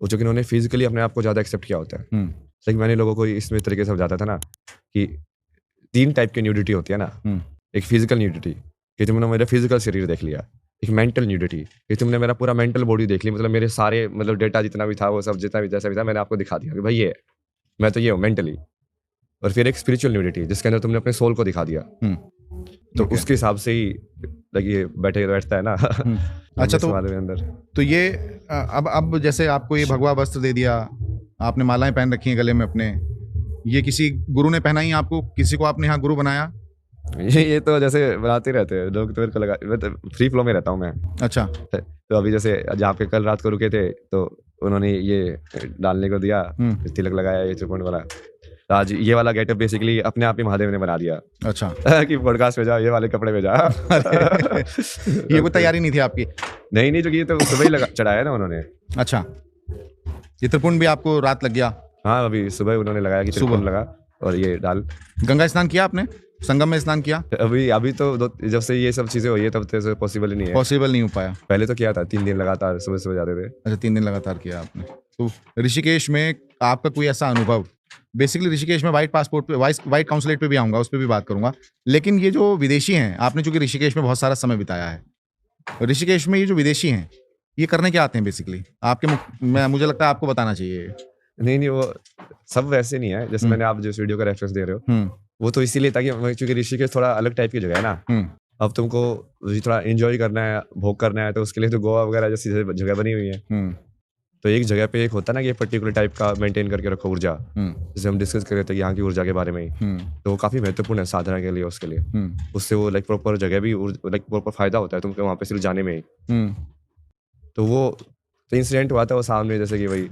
वो चूँकि उन्होंने फिजिकली अपने आप को ज़्यादा एक्सेप्ट किया होता है। लाइक मैंने लोगों को इसमें तरीके से समझाता था ना कि 3 टाइप की न्यूडिटी होती है ना, एक फिजिकल न्यूडिटी कि तुमने मेरा फिजिकल शरीर देख लिया, एक मेंटल न्यूडिटी कि तुमने मेरा पूरा मेंटल बॉडी देख ली, मतलब मेरे सारे मतलब डेटा जितना भी था वो सब जितना भी जैसा भी था मैंने आपको दिखा दिया कि भाई ये मैं तो ये हूँ मेंटली। और फिर एक स्पिरिचुअल न्यूडिटी जिसके अंदर तुमने अपने सोल को दिखा दिया, तो उसके हिसाब से ही लगे बैठता है ना। अच्छा, तो अंदर तो ये अब जैसे आपको ये भगवा वस्त्र दे दिया, आपने मालाएं पहन रखी हैं गले में अपने, ये किसी गुरु ने पहनाई आपको, किसी को आपने यहाँ गुरु बनाया? ये तो जैसे बनाते रहते हैं लोग, तो मेरे को लगा मैं तो फ्री फ्लो में रहता हूँ मैं। अच्छा, तो अभी जैसे जहाँ पे कल रात को रुके थे तो उन्होंने ये डालने को दिया, तिलक लगाया ये त्रिकोण वाला, तो आज ये वाला गेटअप बेसिकली अपने आप ही महादेव ने बना दिया। अच्छा। कि पॉडकास्ट में जा, ये वाले कपड़े में जा। ये कोई तैयारी नहीं थी आपकी? नहीं, जो ये तो सुबह ही चढ़ाया ना उन्होंने। अच्छा, ये त्रिपुंड भी आपको रात लग गया? हाँ, अभी सुबह उन्होंने लगाया कि त्रिपुंड लगा और ये डाल। गंगा स्नान किया आपने? संगम में स्नान किया? अभी तो जब से ये सब चीजें हुई है तब तो पॉसिबल ही नहीं है। पॉसिबल नहीं हो पाया? पहले तो किया था 3 दिन लगातार सुबह सुबह जाते थे। अच्छा, 3 दिन लगातार किया आपने। तो ऋषिकेश में आपका कोई ऐसा अनुभव? बेसिकली ऋषिकेश में वाइट पासपोर्ट पे, वाइट काउंसलेट पे भी आऊँगा, उस पर भी बात करूंगा, लेकिन ये जो विदेशी हैं, आपने चूंकि ऋषिकेश में बहुत सारा समय बिताया है, ऋषिकेश में ये जो विदेशी हैं ये करने क्या आते हैं बेसिकली? मुझे लगता है आपको बताना चाहिए। नहीं, वो सब वैसे नहीं है जैसे मैंने आप जो वीडियो का रेफरेंस दे रहे हो, वो तो इसीलिए ताकि क्योंकि ऋषिकेश थोड़ा अलग टाइप की जगह है ना। अब तुमको थोड़ा एंजॉय करना है, भोग करना है, तो उसके लिए तो गोवा वगैरह जैसी जगह बनी हुई है। तो एक जगह पे एक होता है ना कि पर्टिकुलर टाइप का मेंटेन करके रखो ऊर्जा, जैसे हम डिस्कस कर रहे थे यहाँ की ऊर्जा के बारे में ही, तो वो काफी महत्वपूर्ण है साधना के लिए, उसके लिए उससे वो लाइक प्रॉपर जगह भी लाइक प्रॉपर फायदा होता है तुमको वहाँ पे सिर्फ जाने में ही। तो वो तो इंसिडेंट हुआ था वो सामने, जैसे कि भाई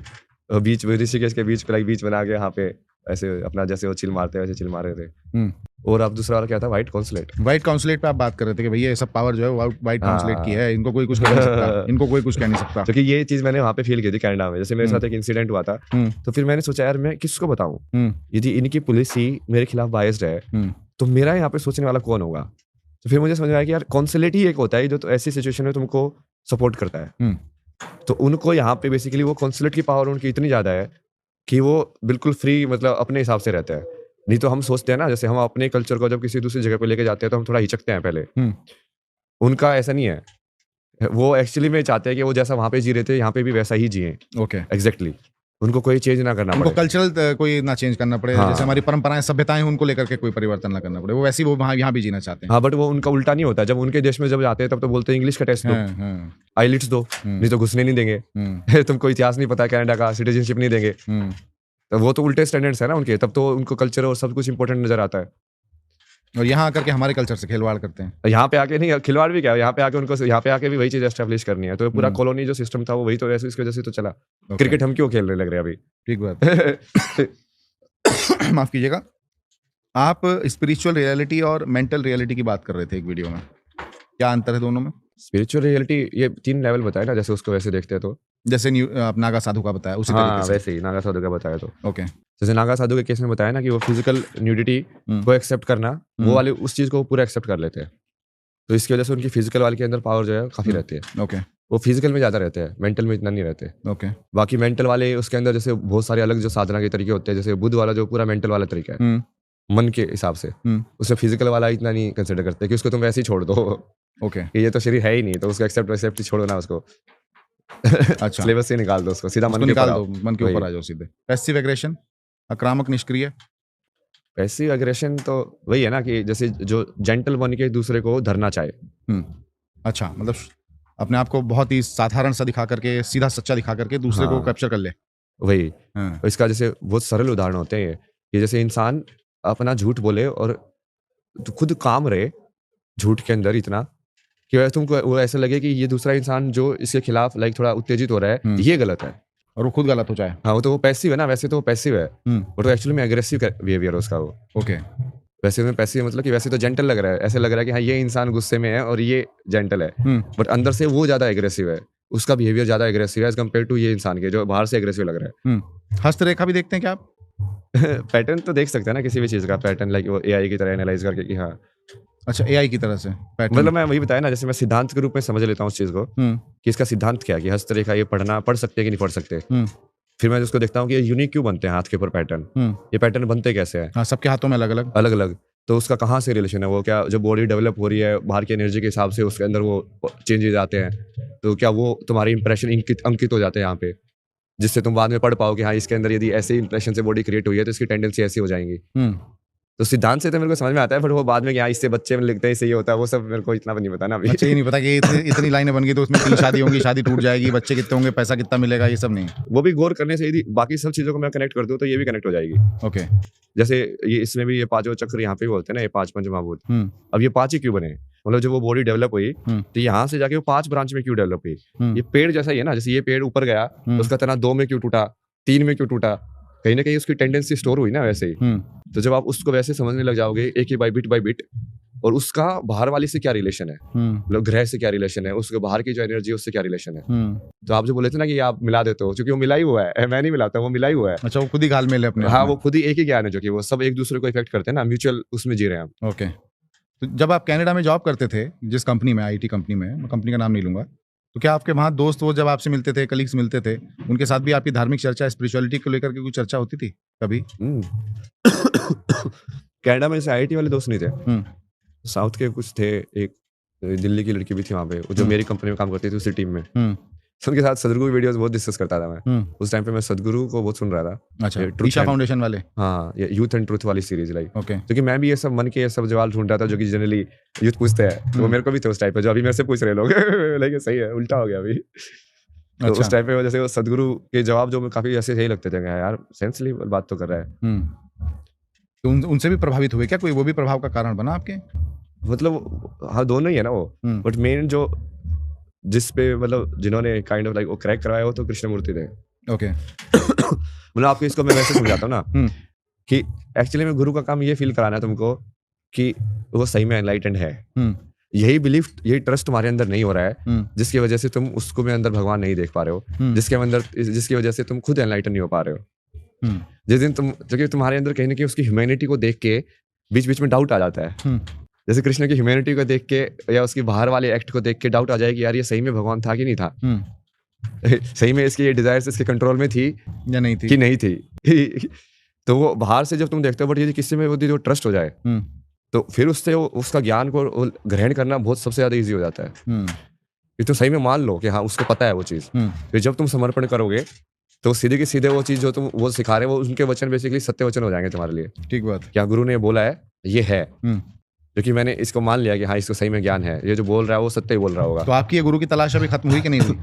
बीच ऋषिकेश के बीच पे लाइक बीच बना के यहाँ पे ऐसे अपना जैसे वो चिल मारते हैं वैसे चिल मार रहे थे। और अब दूसरा वाला क्या था, व्हाइट काउंसलेट। व्हाइट काउंसलेट पे आप बात कर रहे थे कि भैया ये सब पावर जो है व्हाइट काउंसलेट की है, इनको कोई कुछ कह नहीं सकता, इनको कोई कुछ कह नहीं सकता। क्योंकि ये चीज मैंने वहाँ पे फील की थी कनाडा में, जैसे मेरे साथ एक इंसिडेंट हुआ था, तो फिर मैंने सोचा यार मैं किसको बताऊं, यदि इनकी पुलिस ही मेरे खिलाफ बायस्ड है तो मेरा यहाँ पे सोचने वाला कौन होगा। तो फिर मुझे समझ आया कि यार काउंसलेट ही एक होता है जो तो ऐसी सिचुएशन में तुमको सपोर्ट करता है। तो उनको यहाँ पे बेसिकली वो काउंसलेट की पावर उनकी इतनी ज्यादा है कि वो बिल्कुल फ्री मतलब अपने हिसाब से रहते हैं। नहीं तो हम सोचते हैं ना, जैसे हम अपने कल्चर को जब किसी दूसरी जगह पे लेके जाते हैं तो हम थोड़ा हिचकते हैं पहले। उनका ऐसा नहीं है, वो एक्चुअली में चाहते हैं कि वो जैसा वहाँ पे जी रहे थे यहाँ पे भी वैसा ही जिए। ओके, एग्जैक्टली, उनको कोई चेंज ना करना पड़े, उनको कल्चरल कोई ना चेंज करना पड़े। हाँ। जैसे हमारी परंपराएं सभ्यताएं उनको लेकर के कोई परिवर्तन ना करना पड़े, वो वैसे ही वो वहाँ यहाँ भी जीना चाहते हैं। हाँ, बट वो उनका उल्टा नहीं होता। जब उनके देश में जब जाते हैं तब तो बोलते हैं इंग्लिश का टेस्ट दो, आईलिट्स दो, नहीं तो घुसने नहीं देंगे। तुमको इतिहास नहीं पता कनाडा का, सिटीजनशिप नहीं देंगे। तो वो तो उल्टे स्टैंडर्ड्स है ना उनके, तब तो उनको कल्चर और सब कुछ इंपॉर्टेंट नजर आता है। और यहाँ आकर के हमारे कल्चर से खिलवाड़ करते हैं। यहाँ पे आके नहीं, खिलवाड़ भी क्या, यहाँ पे आके उनको यहाँ पे आके भी वही चीज एस्टेब्लिश करनी है। तो पूरा कॉलोनी जो सिस्टम था वो वही तो इसकी वजह से तो चला। क्रिकेट हम क्यों खेलने लग रहे हैं अभी? ठीक बात। माफ कीजिएगा, आप स्पिरिचुअल रियलिटी और मेंटल रियलिटी की बात कर रहे थे एक वीडियो में, क्या अंतर है दोनों में? स्पिरिचुअल रियलिटी ये 3 लेवल बताया ना, जैसे उसको वैसे देखते हैं तो जैसे नागा साधु का बताया उसी तरीके से वैसे ही नागा साधु का बताया तो ओके। जैसे नागा साधु के केस में बताया ना कि वो फिजिकल न्यूडिटी को एक्सेप्ट करना, वो वाले उस चीज को पूरा एक्सेप्ट कर लेते हैं। तो इसकी वजह से उनकी फिजिकल वाले के अंदर पावर जो है काफी रहती है। ओके, वो फिजिकल में ज्यादा रहते हैं, मेंटल में इतना नहीं रहते। ओके, बाकी मेंटल वाले उसके अंदर जैसे बहुत सारे अलग जो साधना के तरीके होते हैं, जैसे बुद्ध वाला जो पूरा मेंटल वाला तरीका है मन के हिसाब से, उसमें फिजिकल वाला इतना नहीं कंसिडर करते कि उसको तुम वैसे ही छोड़ दो। ओके, ये तो शरीर है ही नहीं तो उसको एक्सेप्ट छोड़ो ना उसको। अच्छा, सिलेबस से निकाल दो उसको, सीधा मन निकाल दो, मन के ऊपर आ जाओ सीधे। पैसिव एग्रेशन, आक्रामक निष्क्रिय। पैसिव एग्रेशन तो वही है ना कि जैसे जो जेंटल बन के दूसरे को धरना चाहे। अच्छा, मतलब अपने आप को बहुत ही साधारण सा दिखा करके, सीधा सच्चा दिखा करके दूसरे को कैप्चर कर ले, वही। इसका जैसे बहुत सरल उदाहरण होते हैं ये जैसे इंसान अपना झूठ बोले और खुद काम रहे झूठ के अंदर इतना कि वैसे तुमको वो ऐसा लगे कि ये दूसरा इंसान जो इसके खिलाफ लाइक थोड़ा उत्तेजित हो रहा है ये गलत है और वो खुद गलत हो जाए। हाँ, वो तो वो पैसिव है ना, वैसे तो वो पैसिव है, वो तो एक्चुअली में एग्रेसिव बिहेवियर है उसका वो। ओके, वैसे में पैसिव मतलब कि वैसे तो जेंटल लग रहा है, ऐसे लग रहा है कि हाँ ये इंसान गुस्से में है और ये जेंटल है, बट अंदर से वो ज्यादा एग्रेसिव है, उसका बिहेवियर ज्यादा एग्रेसिव है एज कम्पेयर टू ये इंसान के जो बाहर से एग्रेसिव लग रहा है। हस्तरेखा भी देखते हैं क्या आप? पैटर्न तो देख सकते हैं ना किसी भी चीज़ का पैटर्न, लाइक वो एआई की तरह एनालाइज करके कि हाँ, अच्छा, एआई की तरह से पैटर्न। मतलब मैं वही बताया ना, जैसे मैं सिद्धांत के रूप में समझ लेता हूँ उस चीज़ को हम्म कि इसका सिद्धांत क्या है, कि हस्तरेखा ये पढ़ सकते हैं कि नहीं पढ़ सकते। हम्म फिर मैं उसको देखता हूँ कि ये यूनिक क्यों बनते हैं हाथ के ऊपर पैटर्न, हम्म ये पैटर्न बनते कैसे हैं हाँ, सबके हाथों में अलग अलग। अलग अलग, तो उसका कहाँ से रिलेशन है, वो क्या जो बॉडी डेवलप हो रही है बाहर की एनर्जी के हिसाब से उसके अंदर वो चेंजेस आते हैं, तो क्या वो तुम्हारी इंप्रेशन अंकित हो जाते हैं यहाँ पे, जिससे तुम बाद में पढ़ पाओ कि हाँ इसके अंदर यदि ऐसे इंप्रेशन से बॉडी क्रिएट हुई है तो इसकी टेंडेंसी ऐसी हो जाएंगी। तो सिद्धांत से तो मेरे को समझ में आता है, बट वो बाद में यहाँ इससे बच्चे में लिखते हैं, इससे ये होता है, वो सब मेरे को इतना भी नहीं पता ना अभी। अच्छा, ये नहीं पता कि इतनी लाइनें बन गई तो उसमें 3 शादी होंगी, शादी टूट जाएगी, बच्चे कितने होंगे, पैसा कितना मिलेगा, ये सब नहीं। वो भी गौर करने से यदि बाकी सब चीज़ों को मैं कनेक्ट कर दूँ तो ये भी कनेक्ट हो जाएगी। ओके। जैसे ये इसमें भी ये पांचों चक्र यहाँ पे भी बोलते हैं ना, ये 5 पंचमहाभूत। हम्म अब ये 5 ही क्यों बने, मतलब जब वो बॉडी डेवलप हुई तो यहाँ से जाके वो 5 ब्रांच में क्यों डेवलप हुई। ये पेड़ जैसा ही है ना, जैसे ये पेड़ ऊपर गया तो उसका तना 2 में क्यों टूटा, 3 में क्यों टूटा, कहीं ना कहीं उसकी टेंडेंसी स्टोर हुई ना वैसे ही। तो जब आप उसको वैसे समझने लग जाओगे एक ही बाय बिट, और उसका बाहर वाली से क्या रिलेशन है, मतलब ग्रह से क्या रिलेशन है, उसके बाहर की जो एनर्जी है उससे क्या रिलेशन है। तो आप जो बोले थे ना कि आप मिला देते हो, क्योंकि वो मिला ही हुआ है, मैं नहीं मिलाता, वो मिला ही हुआ है। अच्छा, वो खुद ही घाल मेल है अपने। हाँ, वो खुद ही एक ही ज्ञान है, जो कि वो सब एक दूसरे को इफेक्ट करते हैं ना, म्यूचुअल उसमें जी रहे हैं हम। ओके। तो जब आप कनाडा में जॉब करते थे, जिस कंपनी में, आईटी कंपनी में, मैं कंपनी का नाम नहीं लूंगा, तो क्या आपके वहाँ दोस्त वो जब आपसे मिलते थे, कलीग्स मिलते थे, उनके साथ भी आपकी धार्मिक चर्चा, स्पिरिचुअलिटी को लेकर के कुछ चर्चा होती थी कभी? कनाडा में जैसे आईटी वाले दोस्त नहीं थे, साउथ के कुछ थे, एक दिल्ली की लड़की भी थी वहाँ पे, जो मेरी कंपनी में काम करती थी उसी टीम में। उनके साथ सदगुरु की वीडियोस बहुत डिस्कस करता था मैं। उस टाइम पे मैं सदगुरु को बहुत सुन रहा था। अच्छा, ईशा फाउंडेशन वाले। हाँ, ये यूथ एंड ट्रूथ वाली सीरीज लाइक। ओके। क्योंकि मैं भी ये सब मन के ये सब सवाल ढूंढ रहा था जो कि जनरली यूथ पूछते हैं, तो वो मेरे को भी थे उस टाइप पे, जो अभी मेरे से पूछ रहे लोग। लाइक सही है, उल्टा हो गया अभी। तो उस टाइम पे जैसे वो सदगुरु के जवाब जो काफी ऐसे सही लगते थे, यार सेंसली बात तो कर रहा है। तो उनसे भी प्रभावित हुए क्या कोई? वो भी प्रभाव का कारण बना आपके? मतलब हाँ, दोनों ही है ना वो, बट मेन जो जिस पे मतलब जिन्होंने काइंड ऑफ लाइक वो क्रैक करवाया वो तो कृष्णमूर्ति थे। ओके। मतलब आपको इसको मैं वैसे समझाता हूँ ना कि एक्चुअली में गुरु का काम ये फील कराना है तुमको कि वो सही में एनलाइटेंड है। यही बिलीफ, यही ट्रस्ट तुम्हारे अंदर नहीं हो रहा है, जिसकी वजह से तुम उसको में अंदर भगवान नहीं देख पा रहे हो, जिसकी वजह से तुम खुद एनलाइटन नहीं हो पा रहे हो। जिस दिन तुम, जो कि तुम्हारे अंदर कहीं ना कहीं उसकी ह्यूमैनिटी को देख के बीच बीच में डाउट आ जाता है, जैसे कृष्ण की ह्यूमैनिटी को देख के या उसकी बाहर वाले एक्ट को देख के डाउट आ जाए कि यार ये सही में भगवान था कि नहीं था, सही में इसकी ये डिजायर्स इसके कंट्रोल में थी या नहीं थी, कि नहीं थी। तो वो बाहर से जब तुम देखते हो, बट यदि किसी में वो जो ट्रस्ट हो जाए तो फिर उससे उसका ज्ञान को ग्रहण करना बहुत सबसे ज्यादा ईजी हो जाता है। कि तुम सही में मान लो कि हाँ उसको पता है वो चीज, फिर जब तुम समर्पण करोगे तो सीधे के सीधे वो चीज जो तुम वो सिखा रहे हो वो उनके वचन बेसिकली सत्य वचन हो जाएंगे तुम्हारे लिए। ठीक बात। क्या गुरु ने बोला है ये है, क्योंकि मैंने इसको मान लिया कि हाँ इसको सही में ज्ञान है, ये जो बोल रहा है वो सत्य ही बोल रहा होगा। तो आपकी ये गुरु की तलाश अभी खत्म हुई कि नहीं हुई?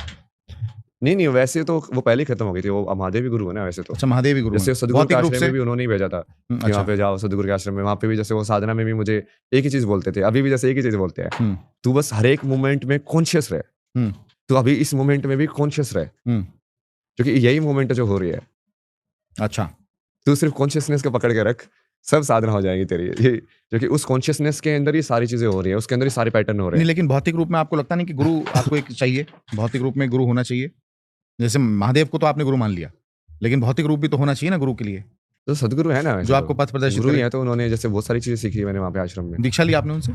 नहीं, वैसे तो वो पहले ही खत्म हो गई थी। वो महादेव गुरु है ना वैसे तो। अच्छा, महादेव गुरु। जैसे सदगुरु के आश्रम में भी उन्होंने ही भेजा था कि वहाँ पे जाओ सदगुरु के आश्रम में। वहाँ पे भी जैसे वो साधना में भी मुझे एक ही चीज बोलते थे, अभी भी जैसे एक ही चीज बोलते हैं, तू बस हर एक मोमेंट में कॉन्शियस रहे, तू अभी इस मोमेंट में भी कॉन्शियस रहे, क्योंकि यही मोमेंट जो हो रही है। अच्छा, तू सिर्फ कॉन्शियसनेस को पकड़ के रख, सब साधना हो जाएगी तेरी, क्योंकि उस कॉन्शियसनेस के अंदर ही सारी चीजें हो रही है, उसके अंदर ही सारे पैटर्न हो रहे हैं। नहीं, लेकिन भौतिक रूप में आपको लगता नहीं कि गुरु आपको एक चाहिए? भौतिक रूप में गुरु होना चाहिए? जैसे महादेव को तो आपने गुरु मान लिया, लेकिन भौतिक रूप भी तो होना चाहिए ना गुरु के लिए। तो सदगुरु है ना जो आपको पथ प्रदर्शित गुरु है, तो उन्होंने जैसे बहुत सारी चीजें सीखी मैंने वहाँ पे आश्रम में। दीक्षा लिया आपने उनसे?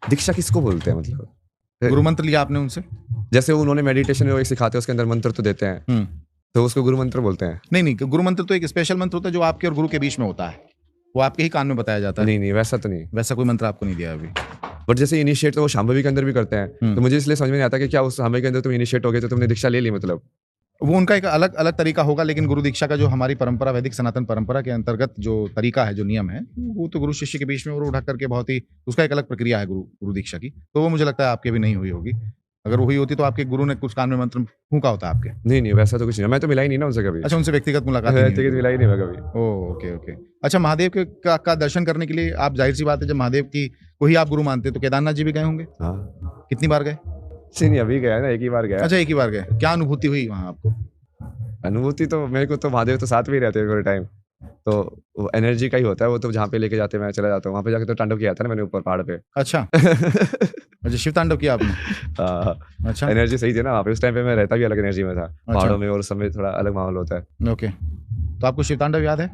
दीक्षा किसको बोलते हैं, मतलब गुरु मंत्र लिया आपने उनसे? जैसे उन्होंने मेडिटेशन में सिखाते हैं, उसके अंदर मंत्र तो देते हैं, तो उसको गुरु मंत्र बोलते हैं। नहीं, गुरु मंत्र तो एक स्पेशल मंत्र होता है जो आपके और गुरु के बीच में होता है, वो आपके ही कान में बताया जाता है। नहीं, वैसा तो नहीं, वैसा कोई मंत्र आपको नहीं दिया अभी। बट जैसे इनिशिएट तो वो शांभवी के अंदर भी करते हैं, तो मुझे इसलिए समझ में नहीं आता कि क्या उस शांभवी के अंदर तुम इनिशिएट हो गए तो तुमने दीक्षा ले ली, मतलब वो उनका एक अलग अलग तरीका होगा। लेकिन गुरु दीक्षा का जो हमारी परंपरा, वैदिक सनातन परंपरा के अंतर्गत जो तरीका है, जो नियम है, वो तो गुरु शिष्य के बीच में और ढक करके बहुत ही, उसका एक अलग प्रक्रिया है गुरु दीक्षा की। तो वो मुझे लगता है आपके भी नहीं हुई होगी। अगर हुई होती तो आपके गुरु ने कुछ कान में मंत्र फूंका होता आपके? नहीं, वैसा तो कुछ नहीं, मैं तो मिला ही नहीं ना उनसे कभी। अच्छा, उनसे व्यक्तिगत मुलाकात मिला ही नहीं मैं कभी। ओके। अच्छा, महादेव के का दर्शन करने के लिए आप, जाहिर सी बात है, जब महादेव की को ही आप गुरु मानते तो केदारनाथ जी भी गए होंगे? हाँ। कितनी बार गए? नहीं, अभी गया ना, एक ही बार गया। अच्छा, एक ही बार गए। क्या अनुभूति हुई वहाँ आपको? अनुभूति तो मेरे को तो महादेव तो साथ में ही रहते हैं पूरे टाइम, तो वो एनर्जी का ही होता है। वो तो जहाँ पे लेके जाते हैं मैं चला जाता हूँ, वहाँ पे जाके तो तांडव किया था ना मैंने ऊपर पहाड़ पे। अच्छा। अच्छा, शिव तांडव किया आपने? अच्छा, एनर्जी सही थी ना वहाँ पे। उस टाइम पे मैं रहता भी अलग एनर्जी में था, पहाड़ों में, और उस समय थोड़ा अलग माहौल होता है। ओके। तो आपको शिव तांडव याद है?